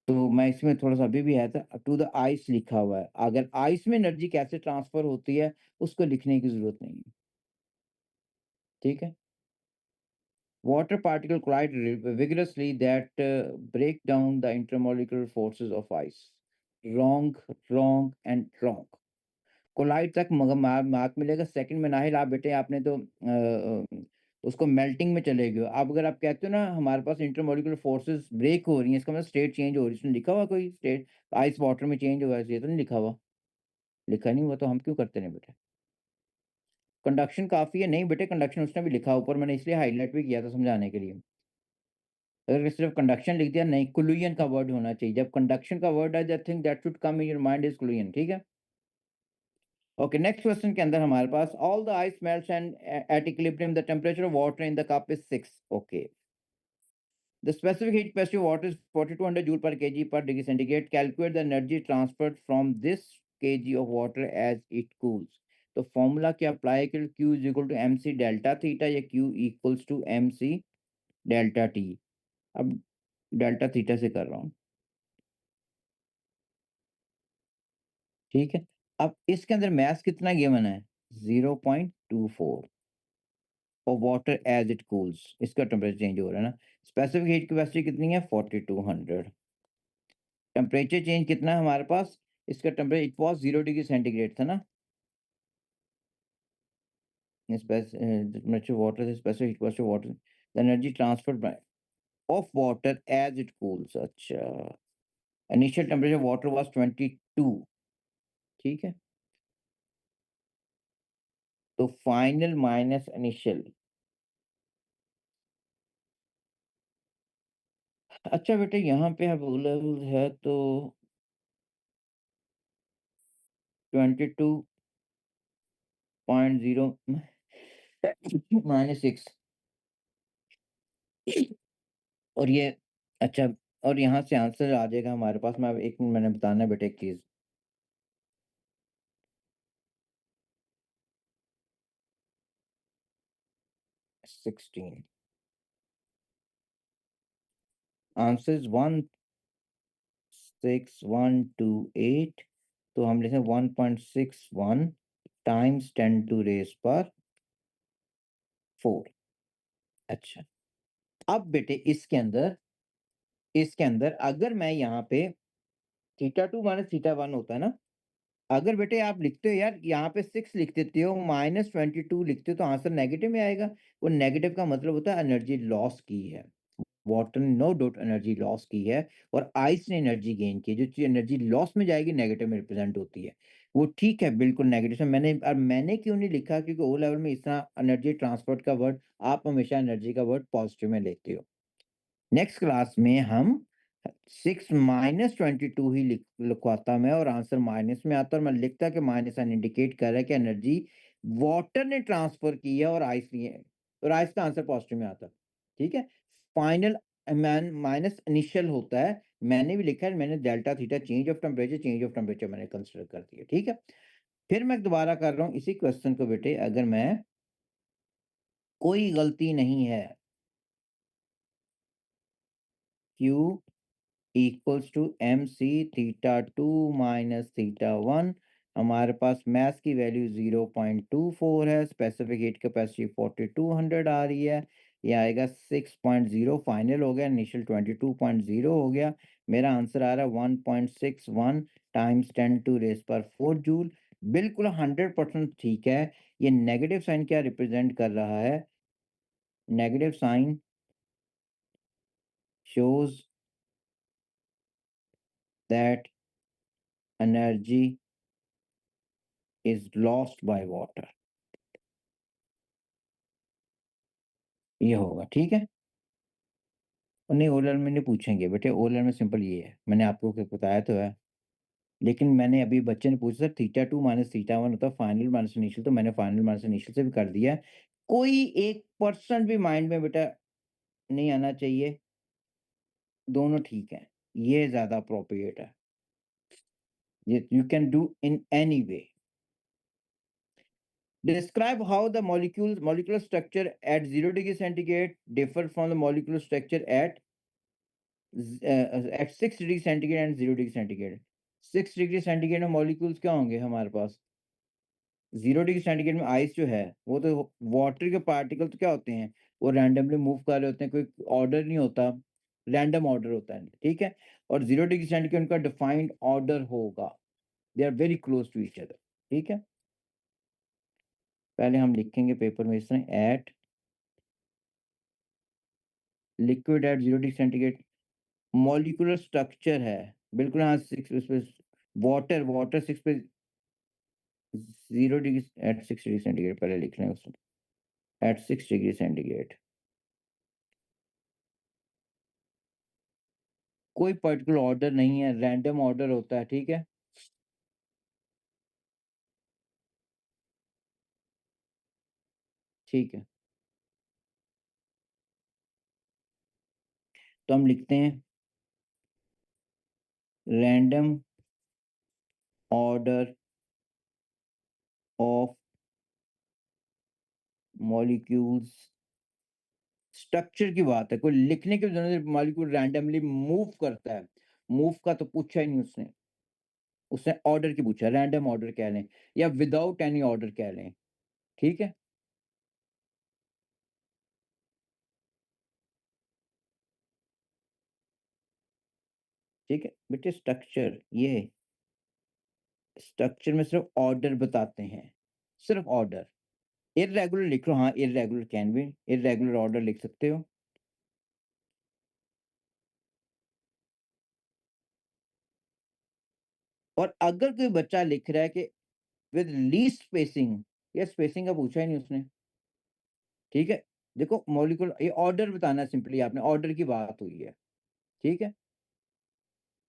तो मैं इसमें थोड़ा सा अभी भी आया था, टू द आइस लिखा हुआ है, अगर आइस में एनर्जी कैसे ट्रांसफर होती है उसको लिखने की जरूरत नहीं है, ठीक है? Water particle collide vigorously that break down the intermolecular forces of ice. Wrong, wrong and wrong. Collide तक मार्क मिलेगा। सेकंड में नाहिल आप बेटे आपने तो उसको मेल्टिंग में चले गए हो। अब अगर आप कहते हो ना हमारे पास इंटरमॉलिक्यूलर फोर्सेस ब्रेक हो रही हैं, इसका मतलब स्टेट चेंज हो रही है। इसमें लिखा हुआ कोई स्टेट आइस वाटर में चेंज हुआ है, ये तो नहीं लिखा हुआ। लिखा नहीं हुआ तो हम क्यों करते नहीं बेटे? कंडक्शन काफ़ी है, नहीं बेटे कंडक्शन उसने भी लिखा ऊपर, मैंने इसलिए हाइलाइट भी किया था समझाने के लिए। अगर सिर्फ कंडक्शन लिख दिया नहीं, कोलिजन का वर्ड होना चाहिए। जब कंडक्शन का वर्ड है, the thing that should come in your mind is collision, ठीक है? ओके, नेक्स्ट क्वेश्चन के अंदर हमारे पास all the ice melts and at equilibrium the temperature of water in the cup is 6। Okay, the specific heat capacity of water is 4200 joule per kg per degree centigrade. Calculate the energy transferred from this kg of water as it cools. तो formula क्या apply कर, Q is equal to M C delta theta या Q equals to M C delta T. अब delta theta से कर रहा हूँ, ठीक है? अब इसके अंदर मैथ कितना गिवन है? 0.24 और वाटर एज इट कूल्स, इसका टेम्परेचर चेंज हो रहा है ना। स्पेसिफिक हीट कैपेसिटी कितनी है? 4200। टेम्परेचर चेंज कितना है हमारे पास? इसका temperature it was 0 degree centigrade था ना। Water specific equals to water the energy transferred by of water as it cools. अच्छा, इनिशियल टेम्परेचर वाटर वाज 22, ठीक है? तो फाइनल माइनस इनिशियल। अच्छा बेटे यहाँ पे अवेलेबल है तो 22.0 माइनस 6 और ये, अच्छा, और यहाँ से आंसर आ जाएगा हमारे पास। मैं अब एक मिनट, मैंने बताना है बेटे एक चीज। 16 आंसर इज 16128। तो हम लिखें 1.61 टाइम्स 10 टू रेस पर 4। अच्छा, अब बेटे इसके अंदर अगर मैं यहाँ पे theta two minus theta one होता है ना, अगर बेटे आप लिखते हो यार यहाँ पे 6 लिख देते हो, -22 लिखते हो, तो आंसर नेगेटिव में आएगा। वो नेगेटिव का मतलब होता है एनर्जी लॉस की है। वाटर ने नो डाउट एनर्जी लॉस की है और आइस ने एनर्जी गेन की है। जो चीज एनर्जी लॉस में जाएगी नेगेटिव में रिप्रेजेंट होती है। वो ठीक है, बिल्कुल नेगेटिव से मैंने क्यों नहीं लिखा? क्योंकि ओ लेवल में इस तरह एनर्जी ट्रांसपोर्ट का वर्ड आप हमेशा एनर्जी का वर्ड पॉजिटिव में लेते हो। नेक्स्ट क्लास में हम 6 माइनस 22 ही लिखवाता मैं और आंसर माइनस में आता, और मैं लिखता कि माइनस साइन इंडिकेट कर रहा है कि एनर्जी वाटर ने ट्रांसफर की है और आइस नहीं है, और आइस का आंसर पॉजिटिव में आता, ठीक है? फाइनल मैन माइनस इनिशियल होता है, मैंने भी लिखा है, मैंने delta theta change of temperature मैंने कंसिडर कर दिया, ठीक है? फिर मैं दोबारा कर रहा हूँ इसी क्वेश्चन को बेटे, अगर मैं कोई गलती नहीं है, Q equals to M C theta two minus theta one. हमारे पास मैथ की वैल्यू 0.24 है, स्पेसिफिक हीट कैपेसिटी 4200 आ रही है। ये आएगा 6.0, फाइनल हो गया, इनिशियल 22.0 हो गया। मेरा आंसर आ रहा है 1.61 टाइम्स 10 टू रेस पर 4 जूल। बिल्कुल 100% ठीक है। ये नेगेटिव साइन क्या रिप्रेजेंट कर रहा है? Negative sign shows that energy is lost by water। ये होगा, ठीक है? और नहीं, ओरल में नहीं पूछेंगे बेटे, ओरल में सिंपल ये है, मैंने आपको बताया तो है। लेकिन मैंने अभी बच्चे ने पूछा sir theta two minus theta one होता है फाइनल माइनस इनिशियल, तो मैंने फाइनल माइनस इनिशियल से भी कर दिया है। कोई 1% भी माइंड में बेटा नहीं आना चाहिए, दोनों ठीक है, ये ज्यादा अप्रोप्रिएट है। ये you can do in any way. Describe how the molecular structure at 0 degree centigrade differ from the molecular structure at 6 degree centigrade and 0 degree centigrade. 6 degree centigrade में मॉलिक्यूल्स क्या होंगे हमारे पास? 0 डिग्री सेंटीग्रेड में ice जो है वो तो water के पार्टिकल तो क्या होते हैं, वो रैंडमली मूव कर रहे होते हैं, कोई ऑर्डर नहीं होता, रैंडम ऑर्डर होता है, ठीक है? और 0 डिग्री सेंटीग्रेड उनका डिफाइंड ऑर्डर होगा, they are very close to each other, ठीक है? पहले हम लिखेंगे पेपर में इस तरह at liquid at 0 degree centigrade, molecular structure है। बिल्कुल हाँ, 6 उस पे वाटर वाटर 6 पे 0 डिग्री एट 6 डिग्री सेंटीग्रेड पहले लिख रहे हैं उसको, एट 6 डिग्री सेंटीग्रेड। कोई पर्टिकुलर ऑर्डर नहीं है, रैंडम ऑर्डर होता है, ठीक है? ठीक है। तो हम लिखते हैं random order of molecules. Structure की बात है, कोई लिखने की ज़रूरत नहीं, मॉलिक्यूल रैंडमली मूव करता है। मूव का तो पूछा ही नहीं उसने। उसने ऑर्डर की पूछा, रैंडम ऑर्डर कह लें या विदाउट एनी ऑर्डर कह लें, ठीक है? ठीक है? बेटे स्ट्रक्चर ये स्ट्रक्चर में सिर्फ़ ऑर्डर बताते हैं, सिर्फ़ ऑर्डर। इर्रेगुलर लिख लो, हाँ, irregular can be, irregular order लिख सकते हो। और अगर कोई बच्चा लिख रहा है कि विद लीस्ट स्पेसिंग, ये स्पेसिंग का पूछा ही नहीं उसने, ठीक है? देखो मॉलिक्यूल ये ऑर्डर बताना है, सिंपली आपने ऑर्डर की बात हुई है, ठीक है?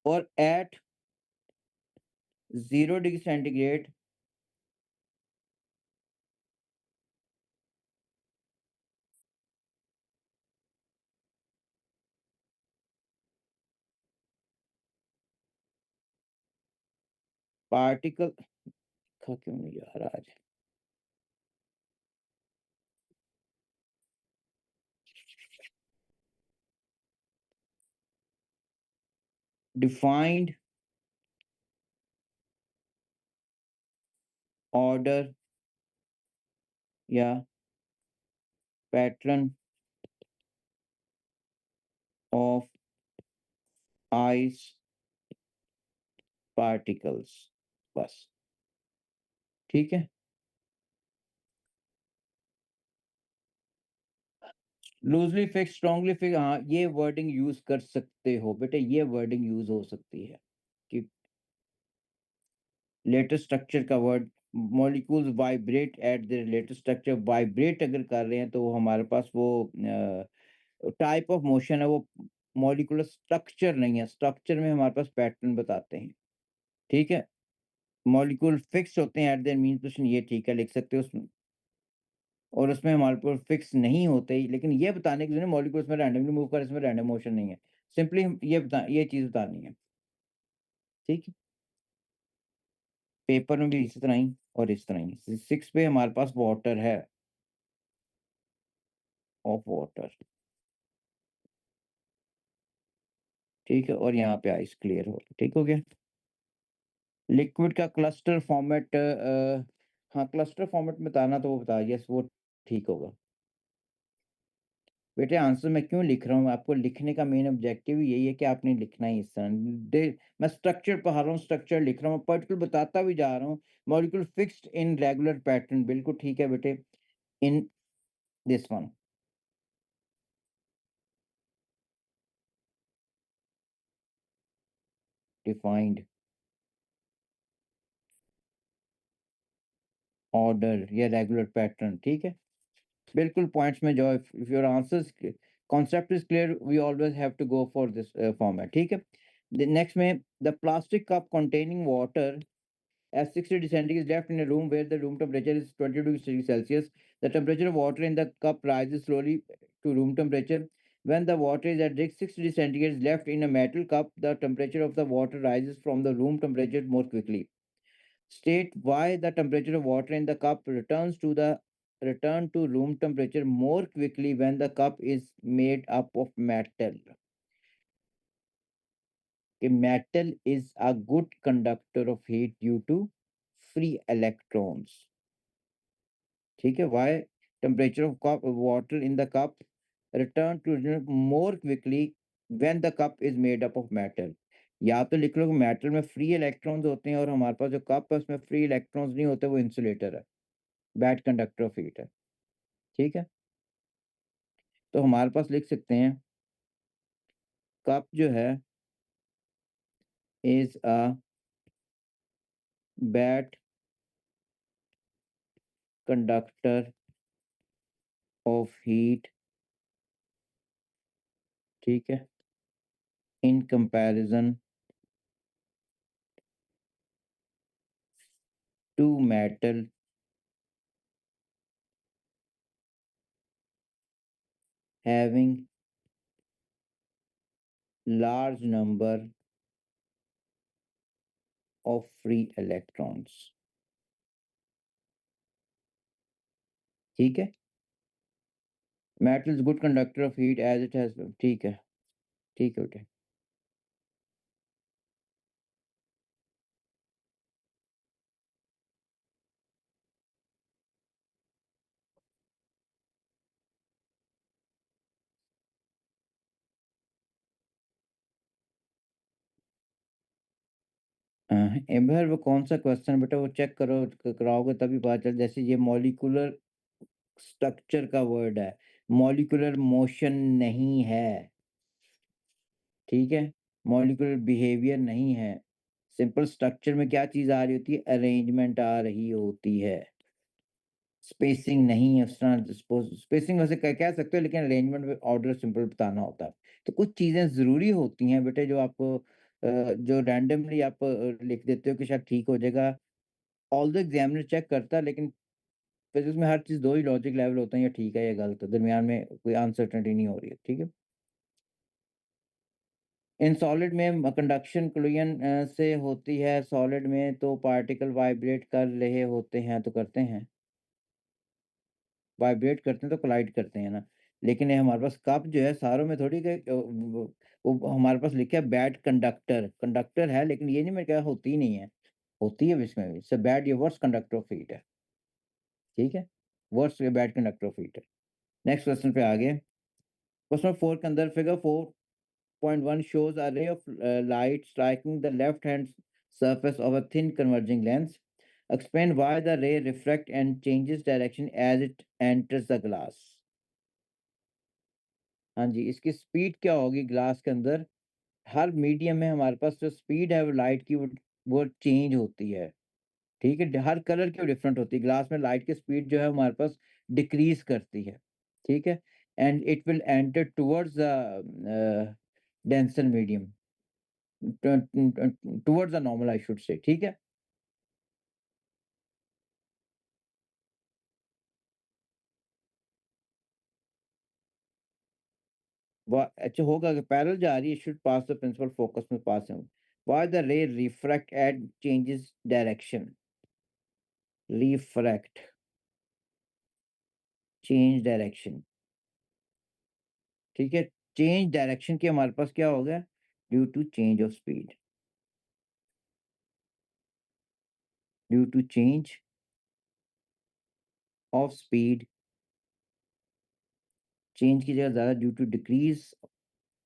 और एट 0 डिग्री सेंटीग्रेड पार्टिकल लिखा क्यों नहीं जा रहा आज? डिफाइंड ऑर्डर या पैटर्न ऑफ आइस पार्टिकल्स, बस, ठीक है? लूज़ली फिक्स्ड, स्ट्रांगली फिक्स्ड, हाँ, ये वर्डिंग यूज़ कर सकते हो बेटे, ये वर्डिंग यूज़ हो सकती है कि लेटेस्ट स्ट्रक्चर का word, molecules vibrate eight there latest structure, vibrate अगर कर रहे हैं तो हमारे पास वो टाइप ऑफ मोशन है, वो मॉलिक्यूलर स्ट्रक्चर नहीं है, स्ट्रक्चर में हमारे पास पैटर्न बताते हैं, ठीक है? मॉलिक्यूल फिक्स होते हैं एट देयर मीन पोजीशन, ये ठीक है, लिख सकते हो उसमें। और उसमें हमारे पास फिक्स नहीं होते ही, लेकिन ये बताने के लिए मॉलिक्यूल इसमें रैंडमली मूव कर, इसमें रैंडम मोशन नहीं है। सिंपली ये चीज़ बतानी है, ठीक है? पेपर में भी इसी तरह ही और इस तरह ही। 6 पे हमारे पास वाटर है, ऑफ वाटर, ठीक है? और यहाँ पे आइस क्लियर हो, ठीक हो गया? लिक्विड का क्लस्टर फॉर्मेट, हाँ, क्लस्टर फॉर्मेट में बताना तो वो बता, यस वो ठीक होगा। बेटे आंसर मैं क्यों लिख रहा हूँ, आपको लिखने का मेन ऑब्जेक्टिव ही यही है कि आपने लिखना ही इस तरह। दे मैं स्ट्रक्चर पढ़ा रहा हूँ, स्ट्रक्चर लिख रहा हूँ, पर्टिकुलर बताता भी जा रहा हूँ। Molecule fixed in regular pattern, बिल्कुल ठीक है बेटे, in this one. Defined order या रेगुलर पैटर्न, ठीक है? बिल्कुल पॉइंट्स में जाओ, if your answers concept is clear, we always have to go for this format, ठीक है? नेक्स्ट में the plastic cup containing water as 60 centigrade is left in a room where the room temperature is 22 degrees Celsius, the temperature of water in the cup rises slowly to room temperature. When the water is at 60 centigrade is left in a metal cup, the temperature of the water rises from the room temperature more quickly. State why the temperature of water in the cup return to room temperature more quickly when the cup is made up of metal. A metal is a good conductor of heat due to free electrons. ठीक है? Why temperature of cup water in the cup return to more quickly when the cup is made up of metal. या तो लिख लो कि metal में free electrons होते हैं और हमारे पास जो कप है उसमें फ्री इलेक्ट्रॉन्स नहीं होते, वो इंसुलेटर है, बैड कंडक्टर ऑफ हीट है, ठीक है? तो हमारे पास लिख सकते हैं कप जो है is a bad conductor of heat, ठीक है, in comparison to metal having large number of free electrons, ठीक है। Metal is good conductor of heat as it has, ठीक है, ठीक है बेटे। एक बार वो कौन सा क्वेश्चन बेटा, वो चेक करो, कराओगे तभी पता चल। जैसे ये मॉलिक्यूलर स्ट्रक्चर का वर्ड है, मॉलिक्यूलर मोशन नहीं है, ठीक है, मॉलिक्यूलर बिहेवियर नहीं है। सिंपल स्ट्रक्चर में क्या चीज आ रही होती है, अरेंजमेंट आ रही होती है, स्पेसिंग नहीं है। उस तरह स्पेसिंग वैसे कह सकते हो, लेकिन अरेंजमेंट में ऑर्डर सिंपल बताना होता है। तो कुछ चीजें जरूरी होती हैं बेटे, जो आपको जो रैंडमली आप लिख देते हो कि शायद ठीक हो जाएगा, ऑल द एग्जामिनर चेक करता है, लेकिन फिजिक्स में हर चीज दो ही लॉजिक लेवल होते हैं, या ठीक है या गलत है, दरमियान में कोई अनसर्टेनिटी नहीं हो रही है, ठीक है। इन सॉलिड में कंडक्शन कोलिजन से होती है, सॉलिड में तो पार्टिकल वाइब्रेट कर रहे होते हैं, तो करते हैं, वाइब्रेट करते हैं तो कोलाइड करते हैं ना। लेकिन ये हमारे पास कप जो है, सारों में थोड़ी के वो हमारे पास लिखा है बैड कंडक्टर, कंडक्टर है, लेकिन ये नहीं मैं क्या होती ही नहीं है, होती है इसमें भी। बैड, ये वर्स्ट कंडक्टर ऑफ हीट है, ठीक है, worst bad conductor of heat है। नेक्स्ट क्वेश्चन पे आगे। क्वेश्चन 4 के अंदर figure 4.1 shows a ray of light striking the left hand surface of a thin converging lens. Explain why the ray refracts and changes direction as it enters the glass. हाँ जी, इसकी speed क्या होगी glass के अंदर। हर medium में हमारे पास जो speed है वो लाइट की, वो चेंज होती है, ठीक है। हर कलर की डिफरेंट होती है। ग्लास में लाइट की स्पीड जो है हमारे पास डिक्रीज करती है, ठीक है, and it will enter towards the denser medium, towards the normal I should say, ठीक है। अच्छा होगा कि पैरेलल जा रही है, should pass the principal focus में पास है। Why the ray refract at changes direction, refract change direction, ठीक है। चेंज डायरेक्शन के हमारे पास क्या हो गया, due to change of speed, due to change of speed, change की जगह ज्यादा ड्यू टू डिक्रीज,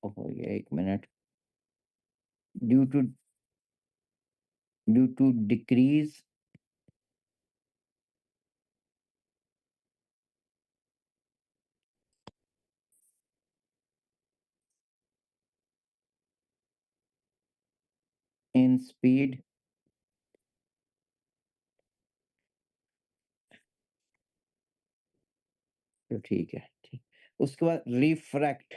हो गया एक minute, due to decrease in speed, तो ठीक है, ठीक। उसके बाद रिफ्रैक्ट,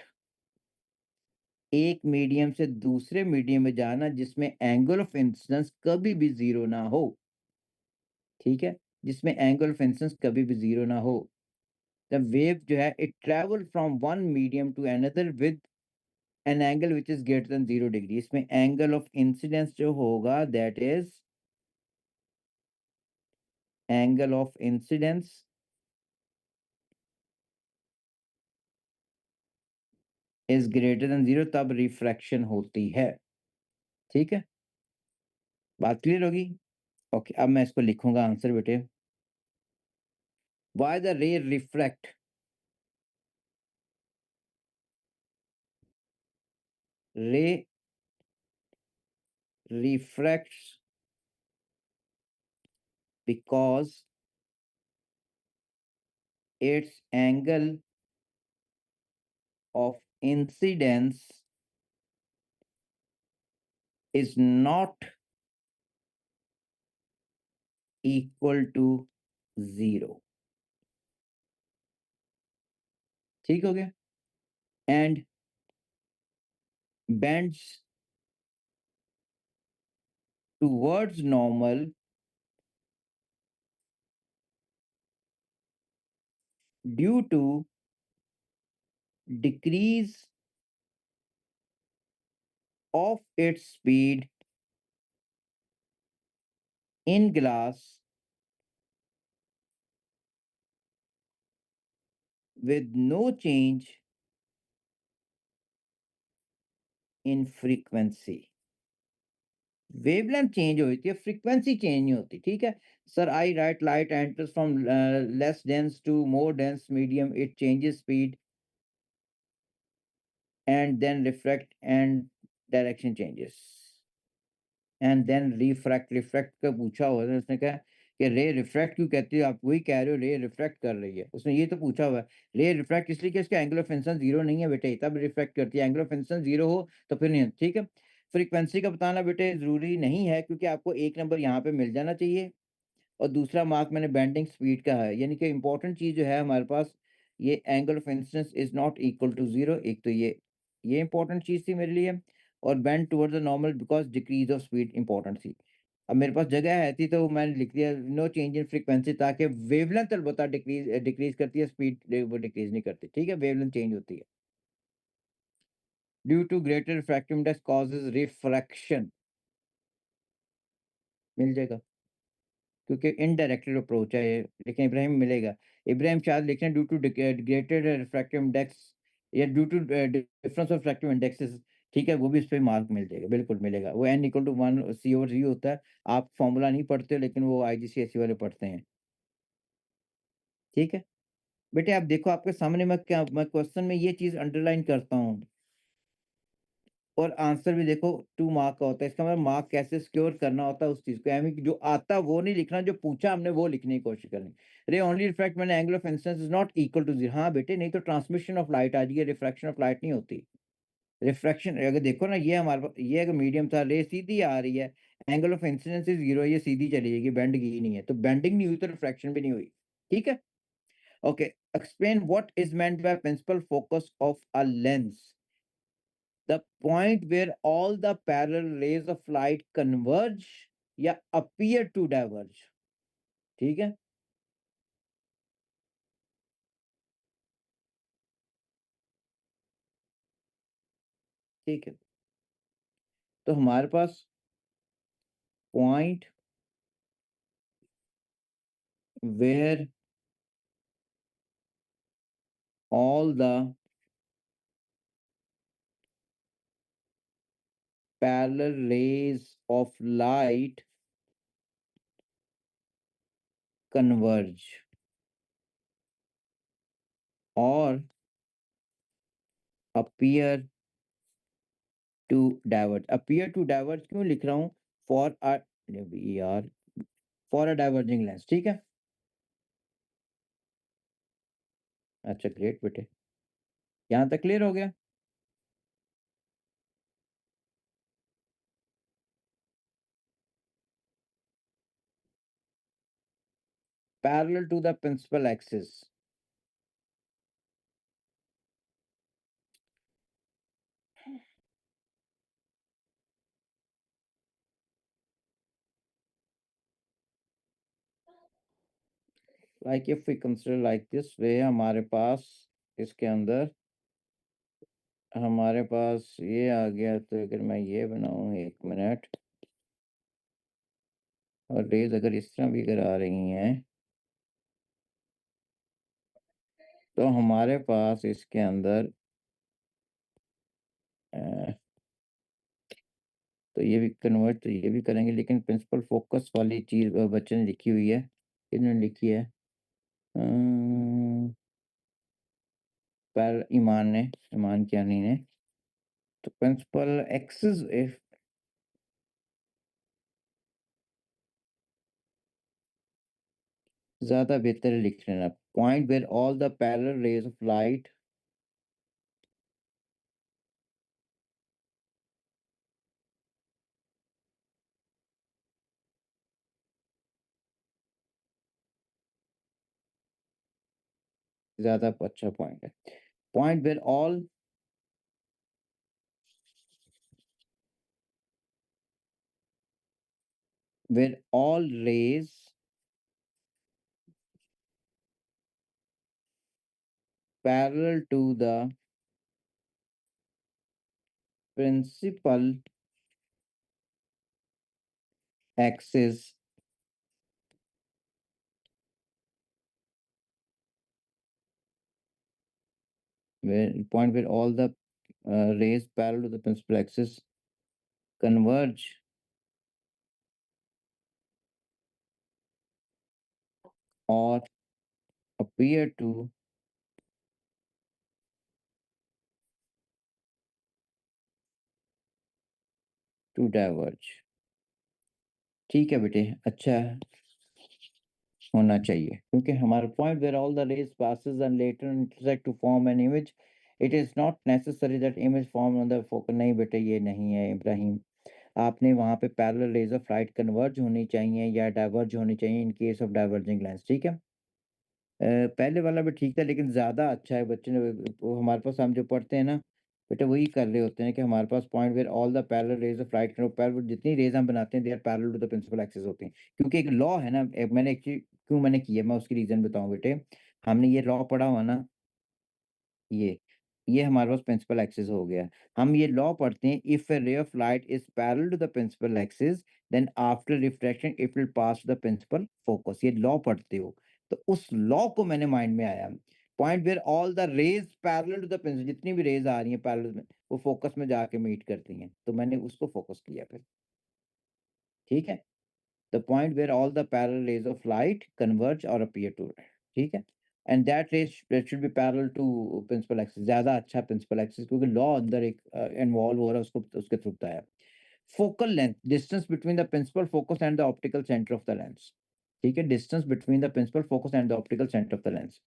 एक मीडियम से दूसरे मीडियम में जाना जिसमें एंगल ऑफ इंसिडेंस कभी भी जीरो ना हो, ठीक है, जिसमें एंगल ऑफ इंसिडेंस कभी भी जीरो ना हो। द वेव जो है it travel from one medium to another with an angle which is greater than 0 डिग्री। इसमें एंगल ऑफ इंसिडेंस जो होगा that is angle of incidence is greater than 0, तब रिफ्रैक्शन होती है, ठीक है। बात क्लियर होगी। ओके, अब मैं इसको लिखूंगा आंसर बेटे। Why the ray refract, ray refracts because its angle of incidence is not equal to zero. ठीक हो गया। And bends towards normal due to decrease of its speed in glass with no change in frequency। Wavelength change होती है, frequency change नहीं होती। ठीक है sir, I right light enters from less dense to more dense medium, it changes speed and then refract and direction changes and then refract. Refract का पूछा हुआ है, उसने कहा कि रे रिफ्रैक्ट क्यों कहती है, आप वही कह रहे हो रे रिफ्रैक्ट कर रही है, उसने ये तो पूछा हुआ है। रे रिफ्रैक्ट इसलिए कि इसका एंगल ऑफ इंसिडेंस जीरो नहीं है बेटे, तब रिफ्रैक्ट करती है, एंगल ऑफ इंसिडेंस जीरो हो तो फिर नहीं। ठीक है, फ्रीक्वेंसी का बताना बेटे जरूरी नहीं है, क्योंकि आपको एक नंबर यहाँ पे मिल जाना चाहिए और दूसरा मार्क मैंने बेंडिंग स्पीड का है, यानी कि इंपॉर्टेंट चीज जो है हमारे पास, ये angle of incidence is not equal to zero. एक तो ये इंपॉर्टेंट चीज थी मेरे लिए, और bend towards the normal because decrease of speed important थी। अब मेरे पास जगह है थी तो मैंने लिख दिया नो चेंज इन फ्रीक्वेंसी, ताकि वेवलेंथ अलबत्ता डिक्रीज डिक्रीज करती है, स्पीड वो डिक्रीज नहीं करती। ठीक है, वेवलेंथ चेंज होती है। Due to greater refractive index causes refraction, मिल जाएगा क्योंकि इनडायरेक्टेड अप्रोच है ये, लेकिन इब्राहिम मिलेगा। इब्राहिम शायद लिख रहे हैं due to greater refractive index या due to difference of refractive indexes. ठीक है, वो भी इस पे मार्क मिल जाएगा, बिल्कुल मिलेगा। वो n इक्वल टू 1 C/V होता है। आप फॉर्मूला नहीं पढ़ते हो, लेकिन वो IGCSE वाले पढ़ते हैं। ठीक है बेटे, आप देखो आपके सामने मैं क्वेश्चन में ये चीज अंडरलाइन करता हूँ, और आंसर भी देखो 2 मार्क का होता है। इसका मतलब मार्क कैसे सिक्योर करना होता है उस चीज को, यानी कि जो आता वो नहीं लिखना, जो पूछा हमने वो लिखने की कोशिश करनी। रे ओनली रिफ्रैक्ट मैंने angle of incidence is not equal to zero. हाँ बेटे, नहीं तो ट्रांसमिशन ऑफ लाइट आ जाएगी, रिफ्रैक्शन ऑफ लाइट नहीं होती। रिफ्रैक्शन अगर देखो ना, ये हमारे पास ये अगर मीडियम था, रे सीधी आ रही है, angle of incidence is zero, ये सीधी चली जाएगी, बेंड की नहीं है, तो बेंडिंग नहीं हुई तो रिफ्रैक्शन भी नहीं हुई। ठीक है, okay. Explain what is meant by principal focus of a lens. The point where all the parallel rays of light converge या appear to diverge। ठीक है, ठीक है। तो हमारे पास point where all the parallel rays of light converge or appear to diverge। appear to diverge क्यों लिख रहा हूं, for a यार for a diverging lens। ठीक है, अच्छा ग्रेट बेटे, यहां तक क्लियर हो गया। Parallel to the principal axis। Like if we consider like this way, हमारे पास इसके अंदर हमारे पास ये आ गया, तो अगर मैं ये बनाऊं 1 मिनट, और रेज अगर इस तरह भी अगर आ रही हैं, तो हमारे पास इसके अंदर अ, तो ये भी कन्वर्ट, तो ये भी करेंगे, लेकिन प्रिंसिपल फोकस वाली चीज बच्चे ने लिखी हुई है, इन्होंने लिखी है पर ईमान ने, ईमान कियानी ने। तो प्रिंसिपल एक्सिस इफ ज्यादा बेहतर है लिख लेना, point where all the parallel rays of light ज़्यादा अच्छा पॉइंट है। Point where all rays parallel to the principal axis where rays parallel to the principal axis converge or appear to diverge। ठीक है बेटे, अच्छा होना चाहिए क्योंकि हमारा point where all the rays passes and later intersect to form an image, it is not necessary that image formed on the focal। नहीं बेटे, ये नहीं है इब्राहिम। आपने वहां पे parallel rays of light converge होनी चाहिए या डाइवर्ज होनी चाहिए in case of diverging lens. ठीक है। पहले वाला भी ठीक था लेकिन ज़्यादा अच्छा है। बच्चे ने वो हमारे पास हम जो पढ़ते हैं ना बेटा, वही कर रहे होते हैं कि हमारे पास point where all the parallel rays of light parallel जितनी रेज हम बनाते हैं they are parallel to the principal axis होती हैं। क्योंकि एक लॉ है ना, मैंने एक्चुअली क्यों मैंने किया, मैं उसकी रीज़न बताऊँ बेटे। हमने ये लॉ पढ़ा हुआ ना, ये ये हमारे पास प्रिंसिपल एक्सिस हो गया। हम ये लॉ पढ़ते हैं, if a ray of light is parallel to the principal axis then after refraction it will pass the principal focus. ये लॉ पढ़ते हो, तो उस लॉ को मैंने माइंड में आया। Point where all the rays parallel to the principal, जितनी भी रेज आ रही हैं पैरेलल में, वो फोकस में जाके मीट करती हैं, तो मैंने उसको फोकस किया फिर। ठीक है। the point where all the parallel rays of light converge or appear to। ठीक है। and that ray that should be parallel to principal axis। ज्यादा अच्छा principal axis, क्योंकि लॉ अंदर एक इन्वॉल्व हो रहा है, उसको उसके थ्रू बताया। focal length distance between the principal focus and the optical center of the lens। ठीक है, distance between the principal focus and the optical center of the lens।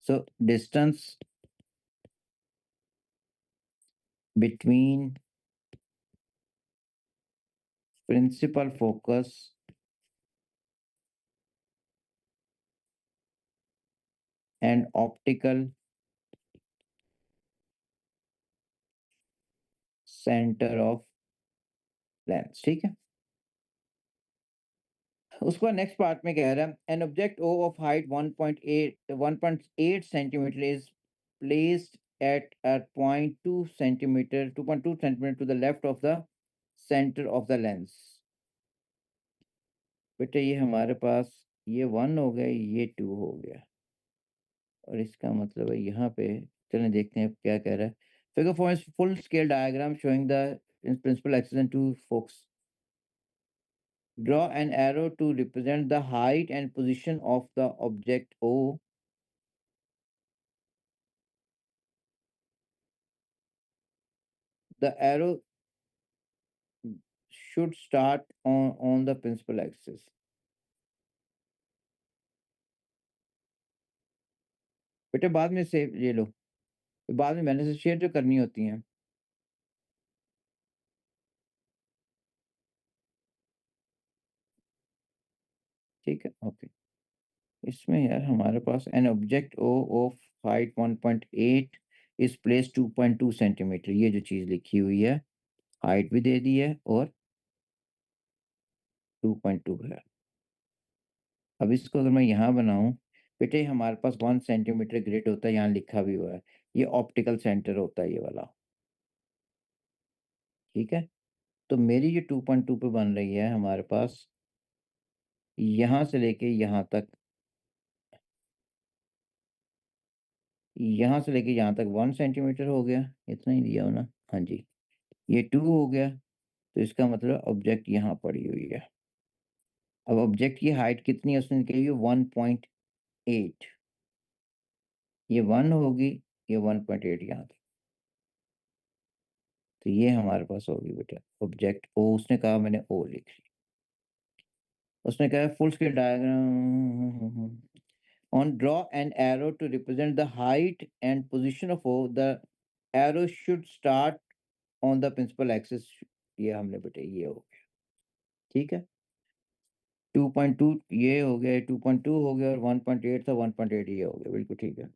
so distance between principal focus and optical center of lens। ठीक है। उसके बाद next part में कह रहा है an object O of height 1.8 centimetre is placed at a point 2 centimetre to the left of the centre of the lens. बेटा ये हमारे पास ये 1 हो गया, ये 2 हो गया, और इसका मतलब है यहाँ पे। चलें देखते हैं क्या कह रहा है। Figure for full scale diagram showing the principal axis and two focus. Draw an arrow to represent the height and position of the object O। The arrow should start on the principal axis। बेटे बाद में से ये लो, बाद में मैंने से share जो करनी होती हैं। ठीक है, ओके। इसमें यार हमारे पास an object O of height 1.8 is place 2.2 centimetre, ये जो चीज लिखी हुई है, हाइट भी दे दी है और 2.2 है। अब इसको अगर मैं यहाँ बनाऊं, बेटे हमारे पास 1 सेंटीमीटर ग्रिड होता है, यहाँ लिखा भी हुआ है, ये ऑप्टिकल सेंटर होता है ये वाला। ठीक है। तो मेरी ये 2.2 पे बन रही है हमारे पास, यहाँ से लेके यहाँ तक, यहाँ से लेके यहाँ तक 1 सेंटीमीटर हो गया, इतना ही दिया हो ना। हाँ जी, ये 2 हो गया, तो इसका मतलब ऑब्जेक्ट यहाँ पड़ी हुई है। अब ऑब्जेक्ट की हाइट कितनी है उसने कही है 1.8, ये 1 होगी, ये 1.8 यहाँ तक, तो ये हमारे पास होगी बेटा ऑब्जेक्ट ओ। उसने कहा, मैंने ओ लिख ली। उसने कहा full scale diagram on draw an arrow to represent the height and position of O। The arrow should start on the principal axis। ये हमने बेटे ये हो गया। ठीक है। 2.2 ये हो गया, 2.2 हो गया, और 1.8 था, 1.8 ये हो गया, बिल्कुल ठीक है।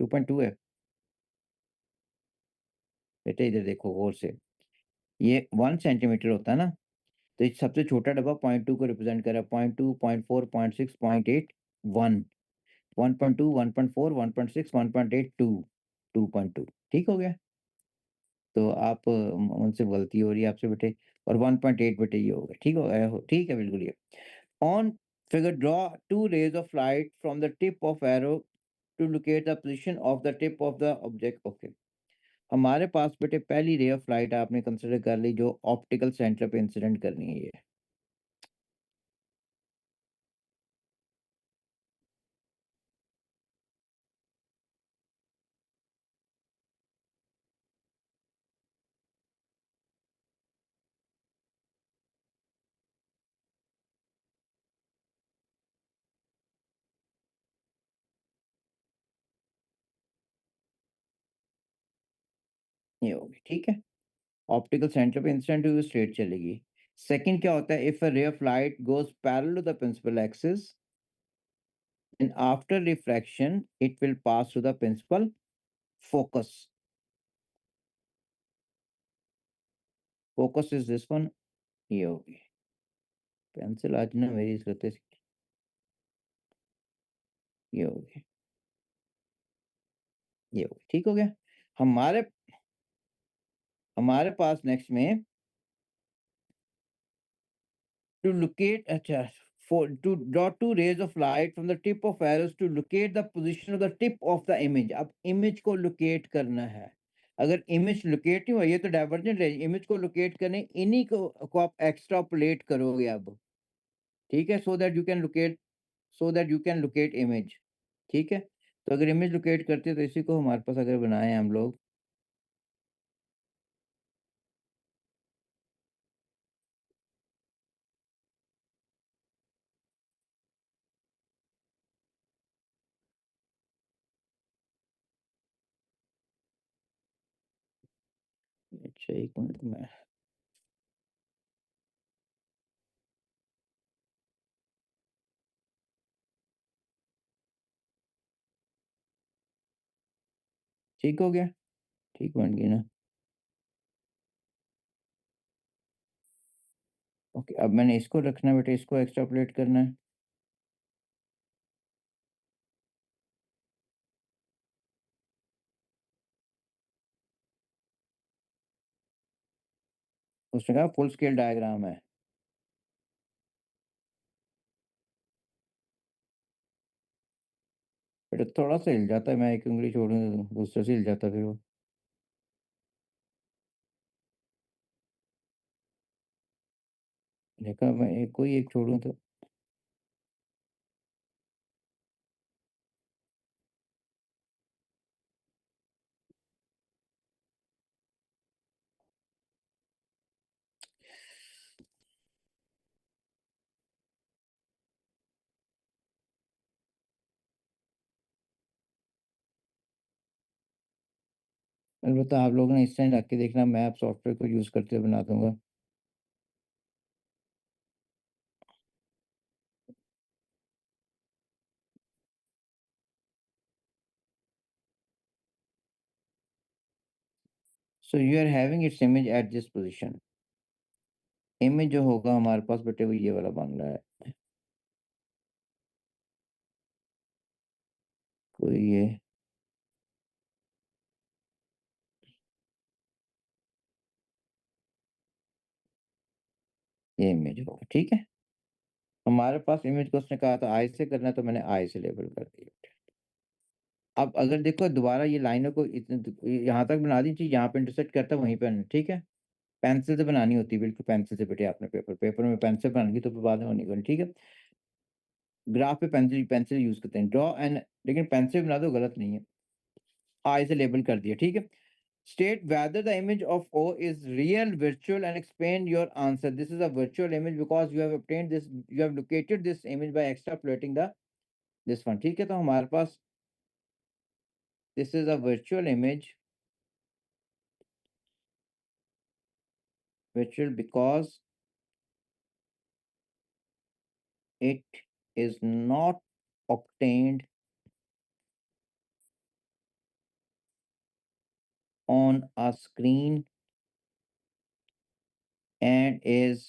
2.2 है। बेटे इधर देखो गौर से, ये 1 सेंटीमीटर होता है ना, तो ये सबसे छोटा डब्बा 0.2 को रिप्रेजेंट कर रहा है, 0.2, 0.4, 0.6, 0.8, 1, 1.2, 1.4, 1.6, 1.8, 2, 2.2, ठीक हो गया? तो आप मुझसे गलती हो रही है आपसे बेटे, और 1.8 बेटे ये हो गया, ठीक हो गया? ठीक है, बिल्कुल ये। On figure draw 2 rays of light from the tip of arrow to locate the position of the tip of the object, okay. हमारे पास बेटे पहली रे ऑफ लाइट आपने कंसीडर कर ली, जो ऑप्टिकल सेंटर पे इंसिडेंट करनी है ये होगी, ठीक है? ऑप्टिकल सेंटर पे इंसिडेंट हुई स्ट्रेट चलेगी। सेकंड क्या होता है, if a ray of light goes parallel to the principal axis and after refraction it will pass through the principal focus. Focus is this one, ये होगी। पेंसिल आज ना मेरी इस गलती से, ये होगी, ये होगी, ठीक हो गया? हमारे हमारे पास नेक्स्ट में to locate, अच्छा, for to draw two rays of light from the tip of arrows to locate the position of the tip of the image। अब इमेज को लोकेट करना है। अगर इमेज लोकेट नहीं हुई है तो डाइवर्जेंट रे इमेज को लोकेट करने, इन्हीं को आप एक्स्ट्रापोलेट करोगे अब, ठीक है? So that you can locate image, ठीक है? तो अगर इमेज लोकेट करते हैं तो इसी को हमारे पास अगर बनाए हम लोग, अच्छा 1 मिनट में, ठीक हो गया? ठीक बन गई ना? ओके, अब मैंने इसको रखना है बेटा, इसको एक्स्ट्रापोलेट करना है। उसने कहा फुल स्केल डायग्राम है। बेटा थोड़ा-सा हिल जाता है, मैं एक उँगली छोड़ूँ तो दूसरे से हिल जाता है फिर वो। देखा, मैं एक कोई एक छोड़ूँ तो अलबत्ता आप लोग ना इस साइड रख के देखना, मैं अब सॉफ्टवेयर को यूज़ करते हुए बना दूँगा। So you are having its image at this position. Image जो होगा हमारे पास बेटे वो ये वाला बन रहा है। कोई ये इमेज होगा, ठीक है? हमारे पास इमेज को उसने कहा था आई से करना है तो मैंने आई से लेबल कर दिया। अब अगर देखो दोबारा ये लाइनों को यहाँ तक बना दी थी, यहाँ पे इंटरसेक्ट करता है वहीं पे आना, ठीक है? पेंसिल से बनानी होती है, बिल्कुल पेंसिल से बेटे, आपने पेपर में पेन से बनाएँगे तो फिर बाद में नहीं करनी, ठीक है? ग्राफ पे पेंसिल पेंसिल यूज़ करते हैं, ड्रॉ एंड, लेकिन पेन से बना दो गलत नहीं है। आई से लेबल कर दिया, ठीक है? State whether the image of O is real, virtual and explain your answer. This is a virtual image because you have located this image by extrapolating the this one, ठीक है? तो हमारे पास this is a virtual image, virtual because it is not obtained on a screen and is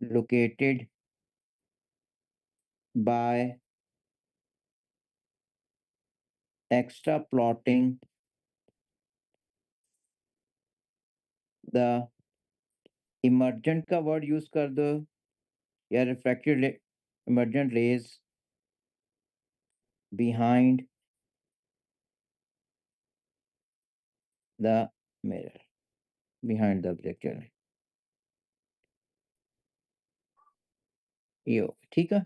located by extrapolating the emergent का word use कर दो या refracted emergent rays behind the mirror, behind the objective। ये हो ठीक है,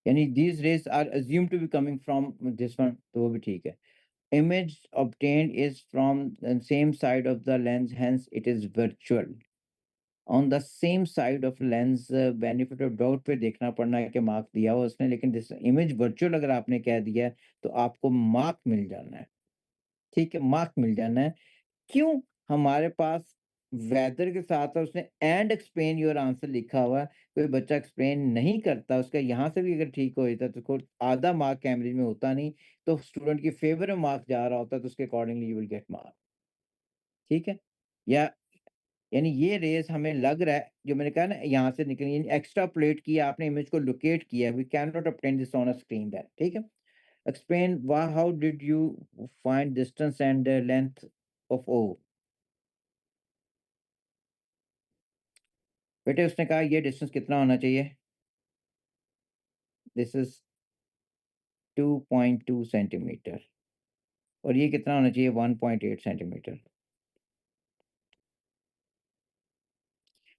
यानी these rays are assumed to be coming from this one, तो वो भी ठीक है। Image obtained is from the same side of the lens, hence it is virtual। On the same side of lens, benefit of doubt पे देखना पड़ना है कि मार्क दिया हुआ उसने, लेकिन दिस इमेज वर्चुअल अगर आपने कह दिया है तो आपको मार्क मिल जाना है, ठीक है, मार्क मिल जाना है। क्यों? हमारे पास वेदर के साथ उसने एंड एक्सप्लेन योर आंसर लिखा हुआ है। कोई बच्चा एक्सप्लेन नहीं करता, उसका यहाँ से भी अगर ठीक हो जाता तो उसको आधा मार्क कैम्ब्रिज में होता नहीं, तो स्टूडेंट की फेवर में मार्क जा रहा होता तो उसके accordingly you will get mark, ठीक है। या यानी ये रेस हमें लग रहा है, जो मैंने कहा ना यहाँ से निकली, एक्स्ट्रा प्लेट किया आपने, इमेज को लोकेट किया, we can not obtain this on a screen that, ठीक है। Explain how did you find distance and length of O. बेटे उसने कहा ये डिस्टेंस कितना होना चाहिए, दिस इज 2.2 सेंटीमीटर, और ये कितना होना चाहिए 1.8 सेंटीमीटर।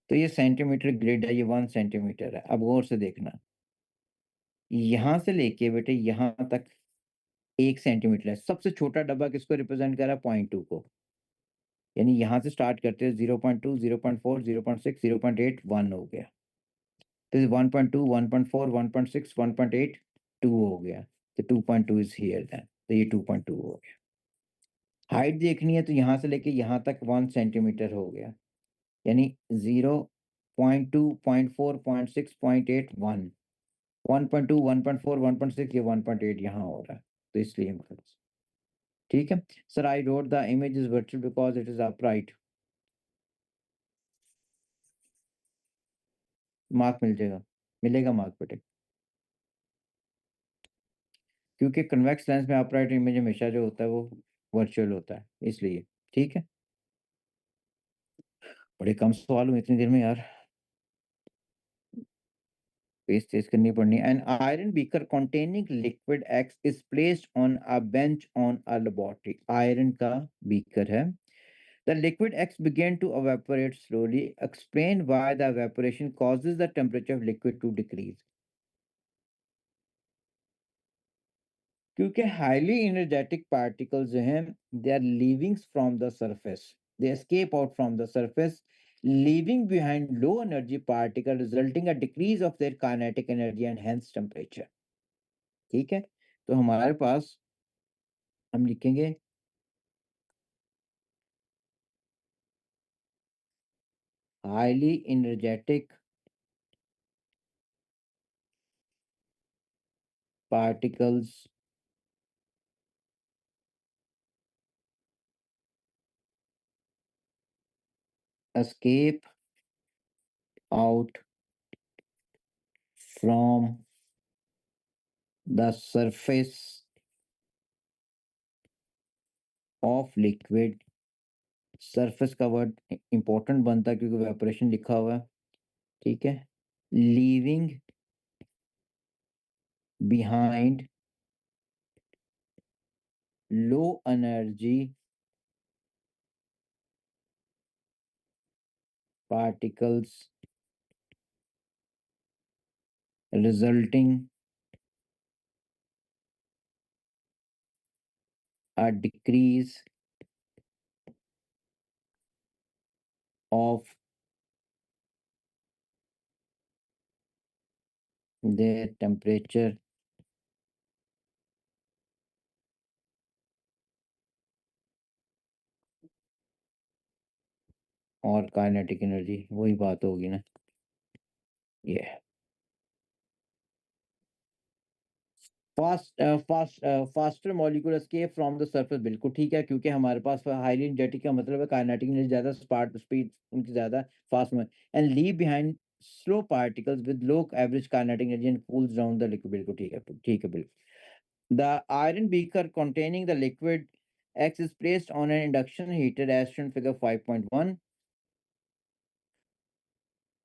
तो ये सेंटीमीटर ग्रिड है, ये 1 सेंटीमीटर है। अब गौर से देखना, यहां से लेके बेटे यहां तक 1 सेंटीमीटर है। सबसे छोटा डब्बा किसको रिप्रेजेंट कर रहा है, 0.2 को। यानी यहां से स्टार्ट करते हैं 0.2, 0.4, 0.6, 0.8, 1 हो गया। तो 1.2, 1.4, 1.6, 1.8, 2 हो गया। तो 2.2 इज हियर देन, तो ये 2.2 हो गया। हाइट देखनी है तो यहाँ से लेके यहाँ तक 1 सेंटीमीटर हो गया, यानी 0, 0.2, 0.4, 0.6, 0.8, 1, 1.2, 1.4, 1.6, ये 1.8 यहाँ हो रहा है, तो इसलिए ठीक है। Sir I wrote the image is virtual because it is upright, mark मिल जाएगा, मिलेगा मार्क बेटे, क्योंकि कन्वेक्स लेंस में अपराइट इमेज हमेशा जो होता है वो वर्चुअल होता है, इसलिए ठीक है। बड़े कम सवाल हुए इतनी देर में यार, पेज तेज करनी पड़नी। An iron beaker containing liquid x is placed on a bench on a laboratory. Iron का बीकर है, the liquid x began to evaporate slowly, explain why the evaporation causes the temperature of liquid to decrease। क्योंकि highly energetic particles जो हैं, they are leaving from the surface, they escape out from the surface, leaving behind low energy particle resulting a decrease of their kinetic energy and hence temperature, ठीक है। तो हमारे पास हम लिखेंगे highly energetic particles escape out from the surface of liquid। Surface का word important बनता है क्योंकि वेपोरेशन लिखा हुआ है, ठीक है। Leaving behind low energy particles resulting a decrease of their temperature और काइनेटिक एनर्जी, वही बात होगी ना ये। Faster molecule escape from the surface, बिल्कुल ठीक है, क्योंकि हमारे पास हाईली एनर्जेटिक का मतलब है काइनेटिक एनर्जी ज़्यादा, स्पार्क स्पीड उनकी ज़्यादा फास्ट में, and leave behind slow particles with low average kinetic energy and cools down the liquid, बिल्कुल ठीक है, ठीक है, बिल्कुल। The iron beaker containing the liquid X is placed on an induction heater as shown figure 5.1.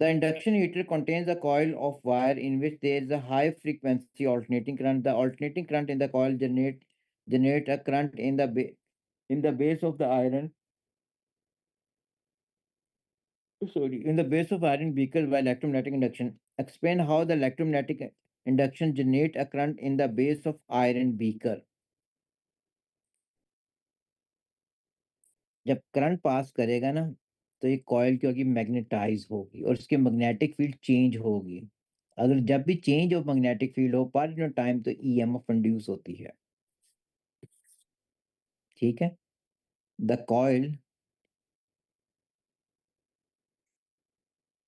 The induction heater contains a coil of wire in which there is a high frequency alternating current. The alternating current in the coil generate a current in the in the base of the iron. Sorry, in the base of iron beaker by electromagnetic induction. Explain how the electromagnetic induction generate a current in the base of iron beaker. जब current pass करेगा ना, तो ये coil क्या होगी, magnetise होगी और उसकी मैग्नेटिक फील्ड चेंज होगी। अगर जब भी चेंज ऑफ मैग्नेटिक फील्ड हो पर टाइम, तो ईएमएफ इंड्यूस होती है। ठीक है। The coil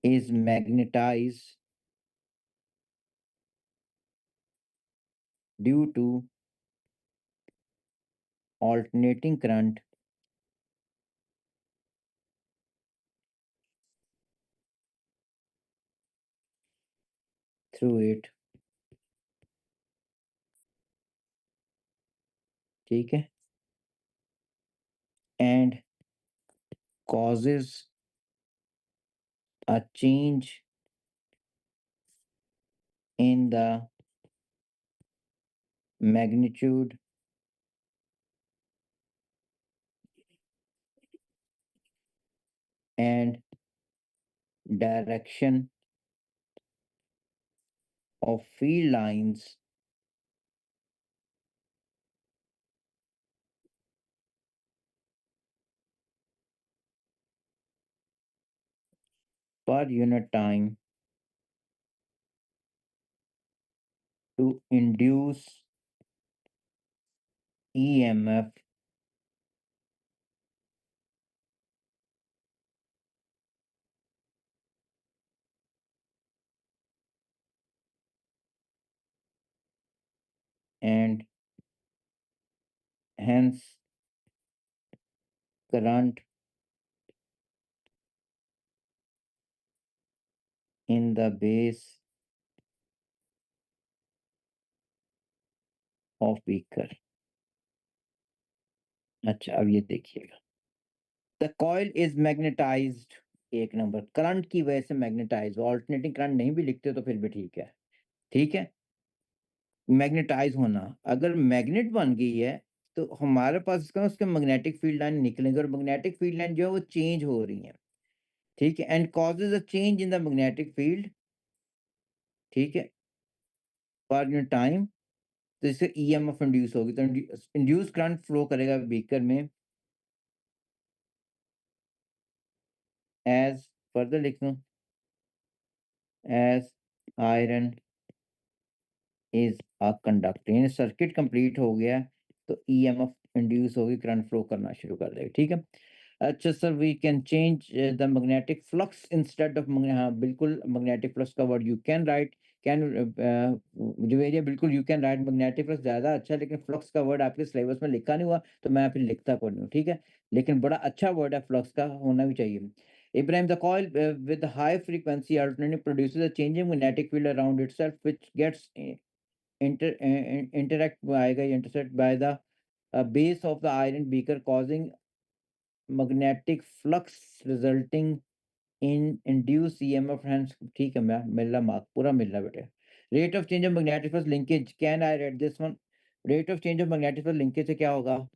is magnetise due to alternating current through it. ठीक है। And causes a change in the magnitude and direction of field lines per unit time to induce EMF and hence current in the base of beaker। अच्छा, अब ये देखिएगा, the coil is magnetised, एक number current की वजह से magnetise, alternating current नहीं भी लिखते तो फिर भी ठीक है। ठीक है। मैग्नेटाइज होना, अगर मैग्नेट बन गई है तो हमारे पास इसका उसके मैग्नेटिक फील्ड लाइन निकलेंगे और मैग्नेटिक फील्ड लाइन जो है वो चेंज हो रही है। ठीक है। And causes a change in the magnetic field. ठीक है। पर यूनिट टाइम, तो इससे ईएमएफ इंड्यूस होगी, तो इंड्यूस करंट फ्लो करेगा बीकर में एज, फर्दर लिख दूं, as iron is a conductor, यानी सर्किट कंप्लीट हो गया तो ईएमएफ इंड्यूस होगी, करंट फ्लो करना शुरू कर देगा। ठीक है। अच्छा sir, we can change the magnetic flux instead of, हाँ बिल्कुल, मैग्नेटिक फ्लक्स का word you can write, can Juveria, बिल्कुल you can write magnetic flux, ज़्यादा अच्छा, लेकिन फ्लक्स का वर्ड आपके सिलेबस में लिखा नहीं हुआ तो मैं फिर लिखता कौन हूँ। ठीक है। लेकिन बड़ा अच्छा वर्ड है, फ्लक्स का होना भी चाहिए। Ibrahim, the coil with high frequency alternating produces a changing magnetic field around itself, which gets interact आएगा, intersect by the base of the iron beaker, causing magnetic flux resulting in induced EMF, hence ठीक है, मैं मिल रहा, mark पूरा मिल रहा बेटे। Rate of change of magnetic flux linkage, can I right this one? Rate of change of magnetic flux linkage से क्या होगा,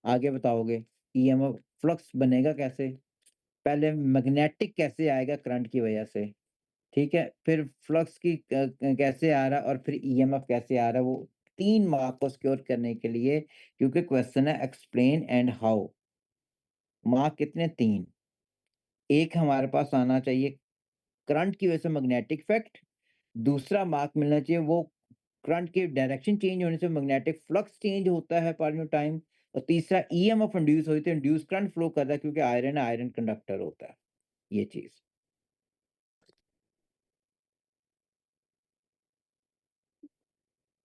आगे बताओगे। ईएमएफ फ्लक्स बनेगा कैसे, पहले मैग्नेटिक कैसे आएगा करंट की वजह से। ठीक है। फिर फ्लक्स की कैसे आ रहा और फिर ईएमएफ कैसे आ रहा है, वो 3 मार्क को स्कोर करने के लिए, क्योंकि क्वेश्चन है एक्सप्लेन एंड हाउ, मार्क कितने, 3। एक हमारे पास आना चाहिए करंट की वजह से मैग्नेटिक इफेक्ट, दूसरा मार्क मिलना चाहिए वो करंट की डायरेक्शन चेंज होने से मैग्नेटिक फ्लक्स चेंज होता है पर टाइम, और तीसरा ईएमएफ इंड्यूस होती है, इंड्यूस करंट फ्लो करता है क्योंकि आयरन आयरन कंडक्टर होता है, ये चीज।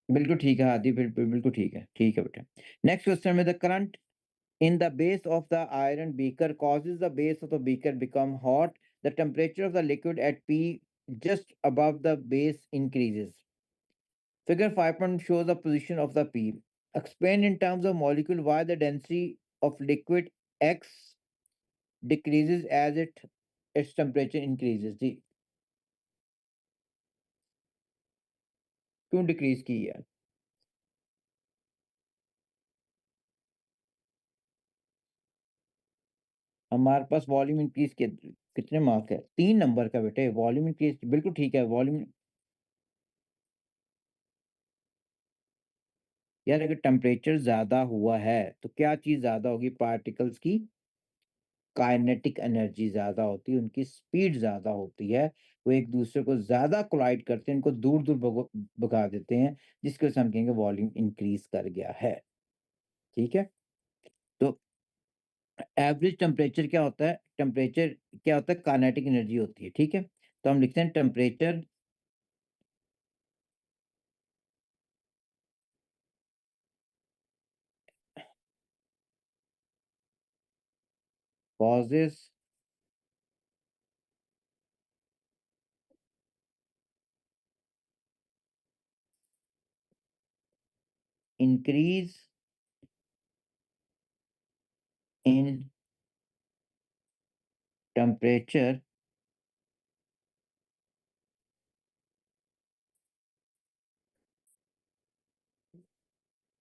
बिल्कुल ठीक है आदि, बिल्कुल ठीक है बेटा। नेक्स्ट क्वेश्चन में the current in the base of the iron beaker causes the base of the beaker become hot. The temperature of the liquid at P just above the base increases. Figure 5 shows the position of the P. Explain in terms of molecule why the density of liquid X decreases as its temperature increases. जी, क्यों decrease की है? हमारे पास volume increase के कितने mark है? 3 number का बेटे, volume increase बिल्कुल ठीक है, वॉल्यूम। यार अगर टेम्परेचर ज्यादा हुआ है तो क्या चीज ज्यादा होगी? पार्टिकल्स की काइनेटिक एनर्जी ज्यादा होती है, उनकी स्पीड ज्यादा होती है। वो एक दूसरे को ज्यादा कोलाइड करते हैं, इनको दूर दूर भगा देते हैं, जिसके वजह से हम कहेंगे वॉल्यूम इंक्रीज कर गया है। ठीक है। तो एवरेज टेम्परेचर क्या होता है? टेम्परेचर क्या होता है? काइनेटिक एनर्जी होती है। ठीक है, तो हम लिखते हैं temperature causes increase in temperature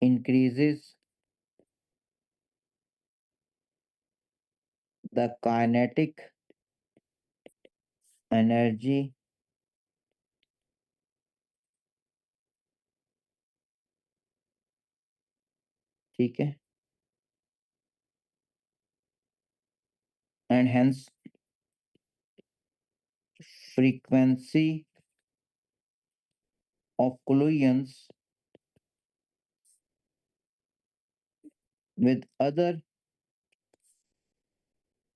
increases the kinetic energy, ठीक है, and hence frequency of collisions with other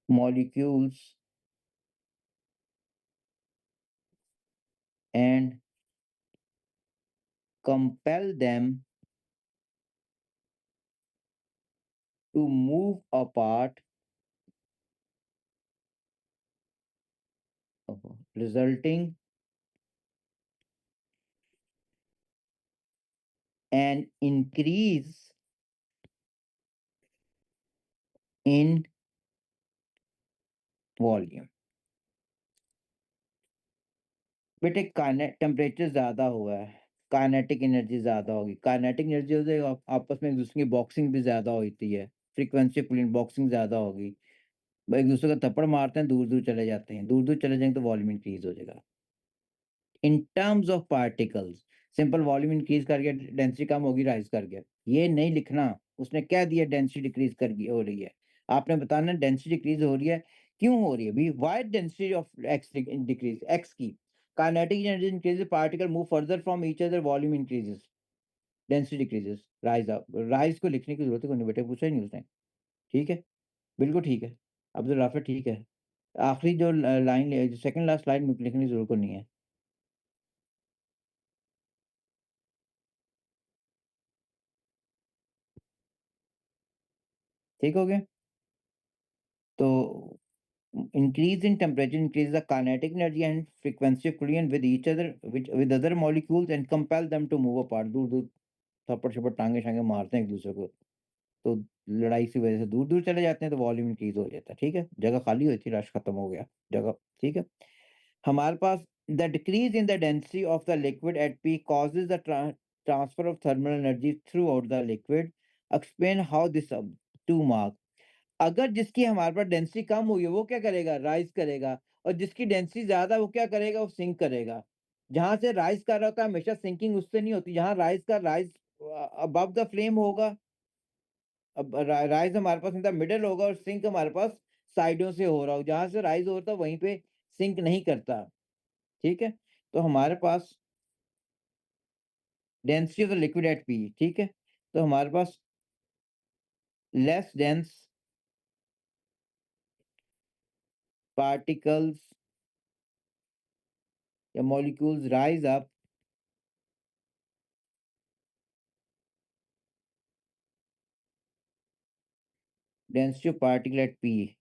molecules and compel them to move apart, resulting an increase in volume। बेटे टेम्परेचर ज्यादा हुआ है, काइनेटिक एनर्जी ज्यादा होगी। Kinetic energy हो जाएगी, आपस में एक दूसरे की बॉक्सिंग भी ज्यादा होती है। फ्रीक्वेंसी बॉक्सिंग ज्यादा होगी, वो एक दूसरे का थप्पड़ मारते हैं, दूर दूर चले जाते हैं, दूर दूर चले जाएंगे तो वॉल्यूम इंक्रीज हो जाएगा। इन terms of particles, simple volume increase कर गया, डेंसिटी कम होगी, राइज कर गया। ये नहीं लिखना, उसने क्या दिया? डेंसिटी डिक्रीज कर हो रही है। आपने बताना डेंसिटी डिक्रीज हो रही है, क्यों हो रही है भी? Why density of X decrease? X की kinetic energy increase, particle move further from each other, volume increases, density decreases, rise up. Rise को लिखने की जरूरत है, कोई नहीं बेटे, पूछा ही नहीं उसने। ठीक है, बिल्कुल ठीक है, अब्दुल राफे ठीक है। आखिरी जो लाइन, सेकंड लास्ट लाइन लिखने की जरूरत को नहीं है। ठीक हो गया? तो increase in temperature increases the kinetic energy and frequency of collision with each other, with other molecules, and compel them to move apart। दूर दूर थप्पड़ छप्पड़ टांगे शांगे मारते हैं एक दूसरे को, तो लड़ाई की वजह से दूर दूर चले जाते हैं, तो वॉल्यूम इंक्रीज हो जाता है। ठीक है, जगह खाली हुई थी, रश खत्म हो गया जगह। ठीक है, हमारे पास the decrease in the density of the liquid at P causes the transfer of thermal energy throughout the liquid. Explain how this. 2 mark. अगर जिसकी हमारे पास डेंसिटी कम हुई है वो क्या करेगा? राइज करेगा। और जिसकी डेंसिटी ज्यादा है, वो क्या करेगा? वो सिंक करेगा। जहां से राइज कर रहा होता है, हमेशा सिंकिंग उससे नहीं होती। जहां राइज अबव द फ्लेम होगा, अब राइज हमारे पास इन द मिडल होगा, और सिंक हमारे पास साइडों से हो रहा हो। जहां से राइज होता है वहीं पे सिंक नहीं करता। ठीक है, तो हमारे पास density of the liquid at P, ठीक है, तो हमारे पास लेस डेंस पार्टिकल्स या molecules rise up Density of particle at P.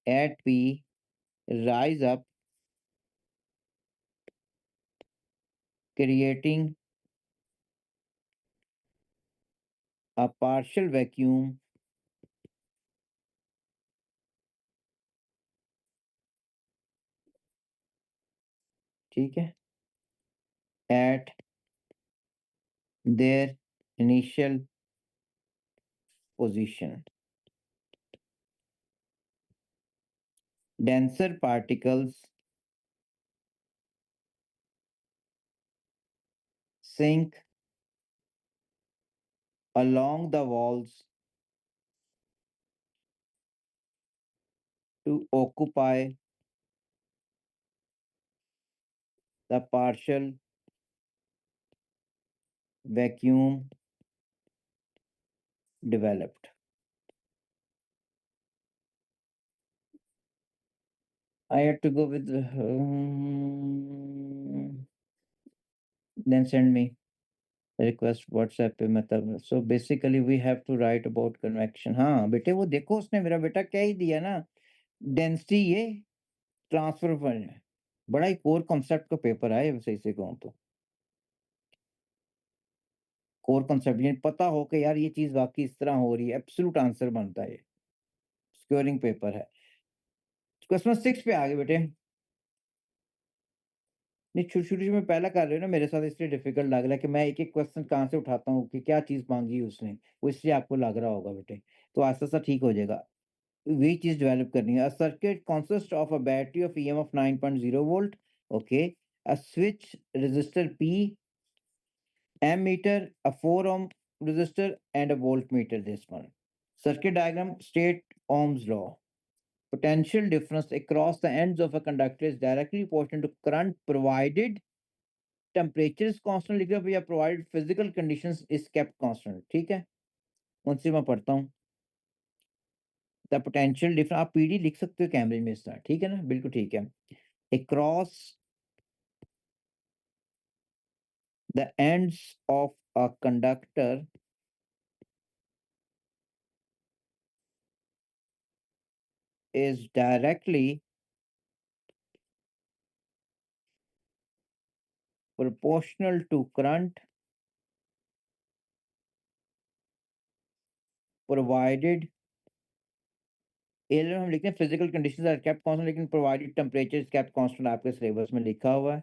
At P, rise up, creating a partial vacuum, ठीक है, at their initial position. Denser particles sink along the walls to occupy the partial vacuum developed. I had to go with then send me request WhatsApp पे मतलब so basically we have to write about convection. हाँ बेटे वो देखो उसने मेरा बेटा क्या ही दिया ना, डेंसिटी ये ट्रांसफर पर है। बड़ा ही कोर कॉन्सेप्ट का पेपर है ये, सही से कहूँ तो कोर कॉन्सेप्ट ये पता हो कि यार ये चीज वाकई इस तरह हो रही है, एब्सोल्यूट आंसर बनता है ये। स्क्योरिंग पेपर है। क्वेश्चन 6 पे आ गए बेटे। नहीं शुरू शुरू में पहला कर रहे हो ना मेरे साथ, इसलिए डिफिकल्ट लग रहा है कि मैं एक एक क्वेश्चन कहाँ से उठाता हूँ कि क्या चीज मांगी उसने, वो इसलिए आपको लग रहा होगा बेटे। तो आस्ता आस्ता ठीक हो जाएगा। वही चीज डेवलप करनी है। A circuit consist of a battery of EMF 9.0 volt, okay, a switch resistor P, ammeter, a 4 ohm resistor, and a voltmeter. This one. Circuit diagram state Ohm's law. Potential difference across the ends of a conductor is directly proportional to current provided temperature is constant लिख रहे हो या provided physical conditions is kept constant। ठीक है, उनसे मैं पढ़ता हूँ। द पोटेंशियल डिफरेंस आप पीडी लिख सकते हो कैमरे में इस तरह, ठीक है ना, बिल्कुल ठीक है। across the ends of a conductor is directly proportional to current provided। Earlier हम लिखते हैं physical conditions are kept constant, लेकिन provided temperature is kept constant आपके सिलेबस में लिखा हुआ है।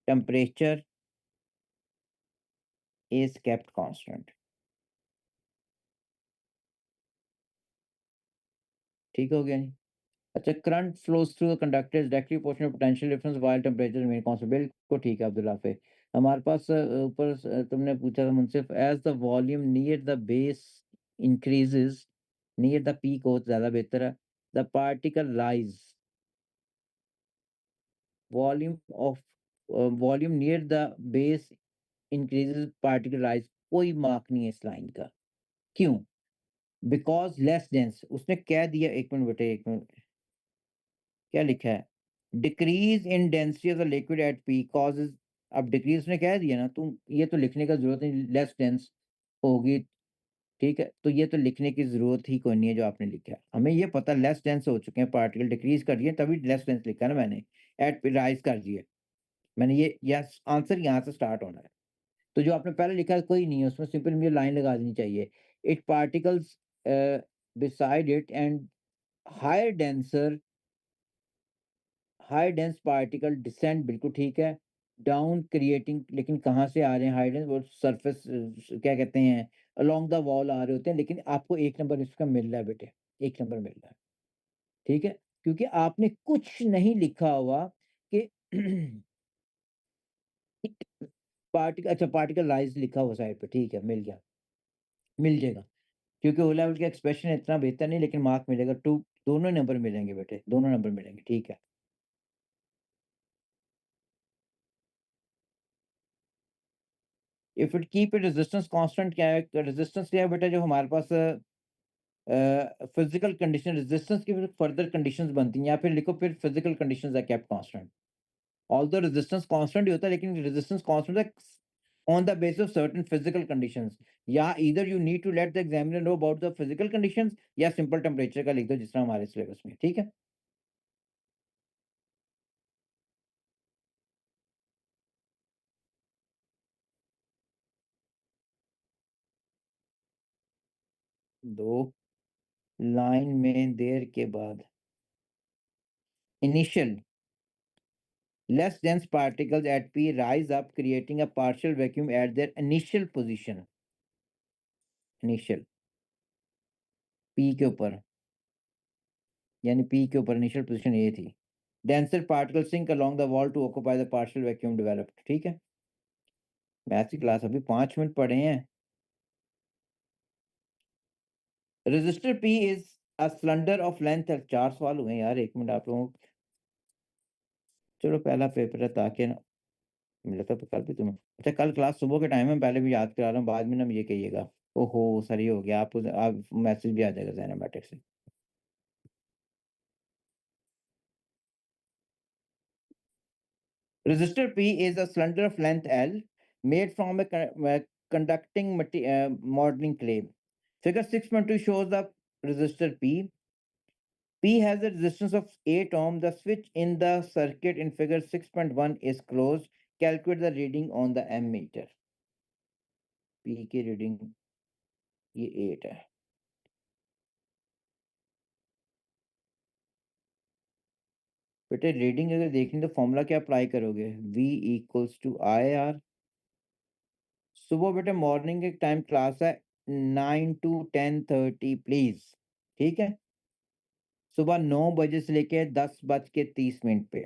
Temperature is kept constant. ठीक हो गया नहीं? अच्छा, current flows through the conductor is directly proportional potential difference while temperature remain constant. बिल्कुल ठीक है अब्दुल हाफिज। हमारे पास ऊपर तुमने पूछा था मुझसे, as the volume near the base increases, near the peak हो ज्यादा बेहतर है, the particle rise, volume of volume near the base increases, particle rise. कोई मार्क नहीं है इस लाइन का। क्यों? Because less dense. उसने क्या दिया, एक मिनट बेटे एक मिनट, क्या लिखा है? Decrease in density of the liquid at P causes. अब डिक्रीज उसने क्या दिया ना, तुम ये तो लिखने का जरूरत नहीं, लेस डेंस होगी, ठीक है, तो ये तो लिखने की जरूरत ही कोई नहीं है जो आपने लिखा है। हमें ये पता लेस डेंस हो चुके हैं पार्टिकल, डिक्रीज कर दिए तभी लेस डेंस लिखा है ना मैंने। एट पे राइज कर दिए मैंने, ये यस आंसर यहाँ से स्टार्ट होना है। तो जो आपने पहले लिखा है कोई नहीं है उसमें, सिंपल मुझे लाइन लगा देनी चाहिए। It particles beside it and higher denser, high dense particle descend, बिल्कुल ठीक है, डाउन क्रिएटिंग, लेकिन कहाँ से आ रहे हैं हाई डेंस, वो सरफेस क्या कहते हैं, अलोंग द वॉल आ रहे होते हैं, लेकिन आपको एक नंबर इसका मिल रहा है बेटे, एक नंबर मिल रहा है। ठीक है, क्योंकि आपने कुछ नहीं लिखा हुआ कि पार्टिकल, अच्छा पार्टिकल राइज लिखा हुआ साइड पे, ठीक है मिल गया, मिल जाएगा। क्योंकि ओ लेवल का एक्सप्रेशन इतना बेहतर नहीं, लेकिन मार्क मिलेगा टू, दोनों नंबर मिलेंगे बेटे, दोनों नंबर मिलेंगे, ठीक है। If it keep it resistance constant, क्या है रेजिस्टेंस, क्या है बेटा, जो हमारे पास फिजिकल कंडीशन रेजिस्टेंस की फिर फर्दर कंडीशंस बनती हैं, या फिर लिखो फिर physical conditions are kept constant. Although resistance constant ही होता है, लेकिन रेजिस्टेंस कांस्टेंट है on the basis of certain physical conditions. या either you need to let the examiner know about the physical conditions, या सिंपल टेम्परेचर का लिख दो जिस तरह हमारे सिलेबस में, ठीक है? 2 लाइन में देर के बाद initial less dense particles at P rise up, creating a partial vacuum at their initial position. Initial P के ऊपर, यानी P के ऊपर इनिशियल पोजीशन ये थी। Denser particles sink along the wall to occupy the partial vacuum developed। ठीक है? Maths की क्लास अभी 5 मिनट पढ़े हैं। Resistor P is a cylinder of length। 4 सवाल हुए यार, 1 मिनट आप लोगों। चलो पहला पेपर है ताकि ना मिला था तो कल भी तुम्हें। अच्छा कल क्लास सुबह के टाइम में पहले भी याद करा रहा हूँ, बाद में ना ये कहिएगा ओहो सर ये हो गया, आप मैसेज भी आ जाएगा ज़ैनोमैटिक से। Resistor P is a cylinder of length L made from a conducting modeling clay. Figure 6.2 shows the resistor P. P has a resistance of 8 ohm. The switch in the circuit in figure 6.1 is closed. Calculate the reading on the ammeter. P की reading ये 8 है। बेटे reading अगर देखनी तो formula क्या apply करोगे? V equals to I R. सुबह बेटे मॉर्निंग के टाइम क्लास है 9 to 10:30 प्लीज, ठीक है? सुबह 9 बजे से लेके 10:30 पे।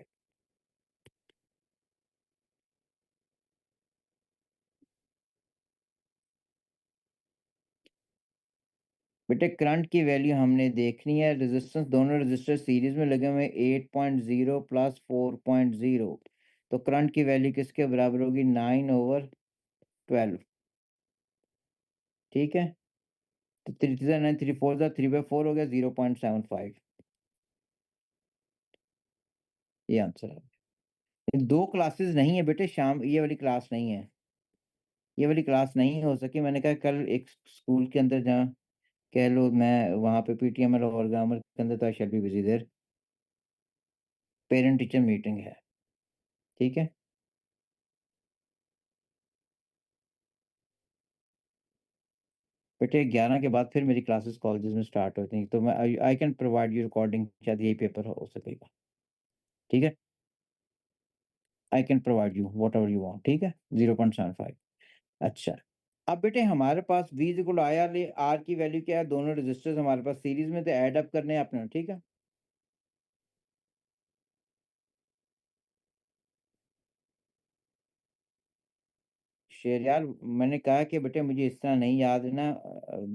बेटे करंट की वैल्यू हमने देखनी है, रेजिस्टेंस दोनों रेजिस्टर सीरीज में लगे हुए 8.0 प्लस 4.0, तो करंट की वैल्यू किसके बराबर होगी? 9/12। ठीक है, तो 3 3 4 3/4 हो गया 0.75। ये आंसर है। ये 2 क्लासेस नहीं है बेटे, शाम ये वाली क्लास नहीं है, ये वाली क्लास नहीं हो सकी। मैंने कहा कल एक स्कूल के अंदर जहाँ कह लो मैं वहाँ पे पीटीएमएल और ग्रामर के अंदर, तो I shall be busy there. Parent teacher meeting है, ठीक है? बेटे 11 के बाद फिर मेरी क्लासेस कॉलेजेस में स्टार्ट होती हैं, तो मैं I I can provide you recording, शायद यही पेपर हो सकेगा, ठीक है? I can provide you whatever you want, ठीक है? 0.75। अच्छा, अब बेटे हमारे पास V equal I R, R की वैल्यू क्या है? दोनों रजिस्टर्स हमारे पास सीरीज में, तो ऐड अप करने हैं अपने, ठीक है? शेर यार मैंने कहा कि बेटे मुझे इस तरह नहीं याद है ना,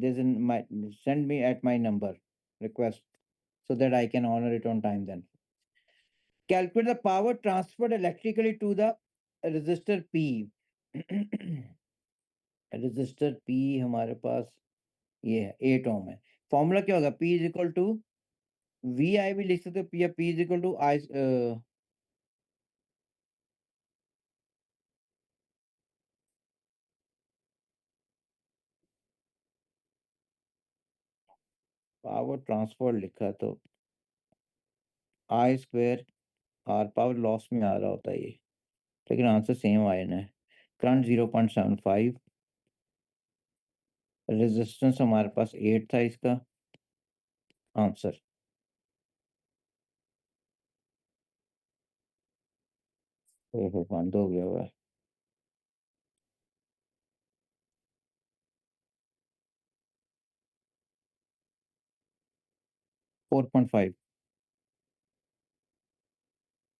this in my send me at my number request so that I can honor it on time then. Calculate the power transferred electrically to the resistor P. resistor P हमारे पास ये है 8 ओम है। फॉर्मूला क्या होगा? P is equal to V I भी लिख सकते हो, या P is equal to I power transfer लिखा तो I square R, power loss में आ रहा होता है ये, लेकिन आंसर सेम आया ना है। करंट 0.75, रेजिस्टेंस हमारे पास 8 था इसका आंसर। ओहो बंद हो गया हुआ है। 4.5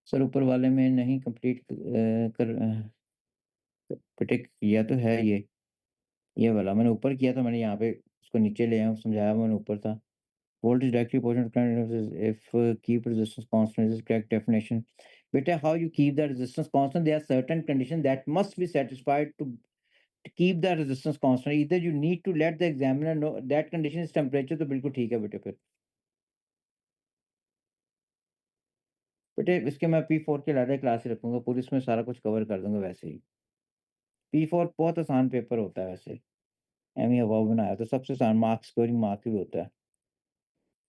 सर ऊपर वाले में नहीं कंप्लीट कर प्रिडिक्ट किया तो है ये वाला मैंने ऊपर किया था, मैंने यहाँ पे उसको नीचे ले आया, समझाया मैंने ऊपर था। Voltage directly proportional to current if keep resistance constant is correct definition. बेटा how you keep the resistance constant? There are certain condition that must be satisfied to keep the resistance constant. Either you need to let the examiner know that condition is temperature, तो बिल्कुल ठीक है बेटे। फिर बेटे इसके मैं P4 की अलग क्लास रखूँगा, पूरी उसमें सारा कुछ कवर कर दूँगा वैसे ही। P4 बहुत आसान पेपर होता है वैसे, एमी अबोव बनाया तो सबसे आसान मार्क्स स्कोरिंग मार्क भी होता है।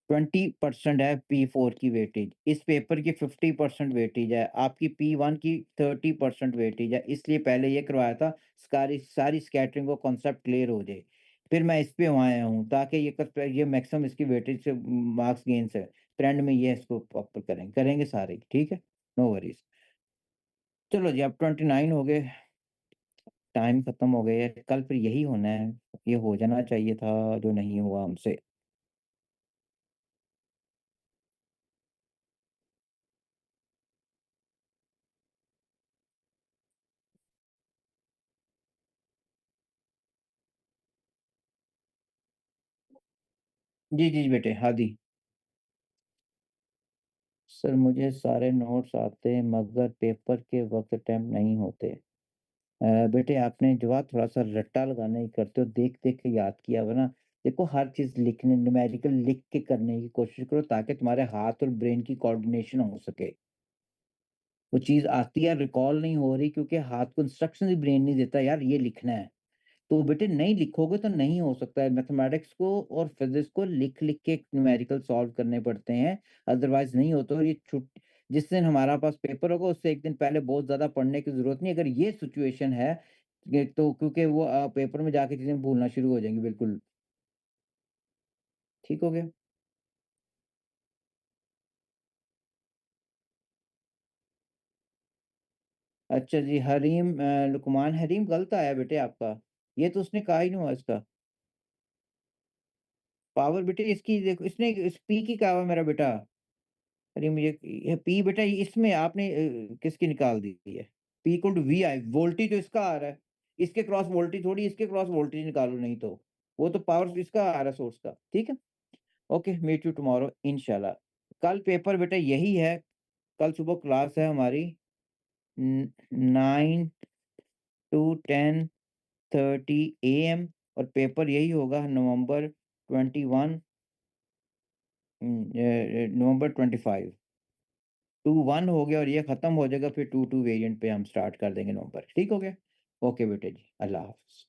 20% है P4 की वेटेज, इस पेपर की 50% वेटेज है, आपकी P1 की 30% वेटेज है, इसलिए पहले ये करवाया था, सारी सारी स्कैटरिंग को कॉन्सेप्ट क्लियर हो जाए। फिर मैं इस पे आया हूँ ताकि ये मैक्सिमम इसकी वेटेज से मार्क्स गेन्स है। ट्रेंड में ये इसको प्रॉपर करेंगे सारे ही, ठीक है? No worries. चलो जी अब 29 हो गए, टाइम खत्म हो गया है, कल फिर यही होना है, ये हो जाना चाहिए था जो नहीं हुआ हमसे। जी, जी बेटे, हाँ जी। सर मुझे सारे नोट्स आते हैं मगर पेपर के वक़्त अटेम्प्ट नहीं होते। बेटे आपने जवाब थोड़ा-सा रट्टा लगाना ही करते हो, देख-देख के याद किया हुआ ना। देखो हर चीज़ लिखने न्यूमेरिकल लिख के करने की कोशिश करो ताकि तुम्हारे हाथ और ब्रेन की कोऑर्डिनेशन हो सके। वो चीज़ आती है रिकॉल नहीं हो रही क्योंकि हाथ को इंस्ट्रक्शन ही ब्रेन नहीं देता यार ये लिखना है। तो बेटे नहीं लिखोगे तो नहीं हो सकता है। मैथमेटिक्स को और फिज़िक्स को लिख-लिख के न्यूमेरिकल सॉल्व करने पड़ते हैं, अदरवाइज़ नहीं होता और ये छुट जिस दिन हमारा पास पेपर होगा उससे 1 दिन पहले बहुत ज़्यादा पढ़ने की ज़रूरत नहीं है। अगर ये सिचुएशन है ये तो क्योंकि वो पेपर में जाके चीज़ें भूलना शुरू हो जाएँगी बिल्कुल। ठीक हो गया? अच्छा जी, लुकमान हरीम गलत आया बेटे आपका। ये तो उसने कहा ही नहीं हुआ इसका। पावर बेटे इसकी देखो इसने इस पी की कहा हुआ मेरा बेटा। अरे मुझे ये पी बेटा इसमें आपने किसकी निकाल दी है? P equal to V I voltage तो इसका आ रहा है। इसके क्रॉस वोल्टेज थोड़ी इसके क्रॉस वोल्टेज निकालो नहीं तो। वो तो पावर इसका आ रहा है सोर्स का, ठीक है? ओके मीट यू टुमारो इंशाल्लाह। कल पेपर बेटा यही है, कल सुबह क्लास है हमारी 9 टू 10:30 एएम और पेपर यही होगा नवंबर 21 नवंबर 25। 2-1 हो गया और ये खत्म हो जाएगा फिर 2-2 वेरिएंट पे हम स्टार्ट कर देंगे नवंबर। ठीक हो गया? ओके बेटे जी, अल्लाह हाफ़िज़।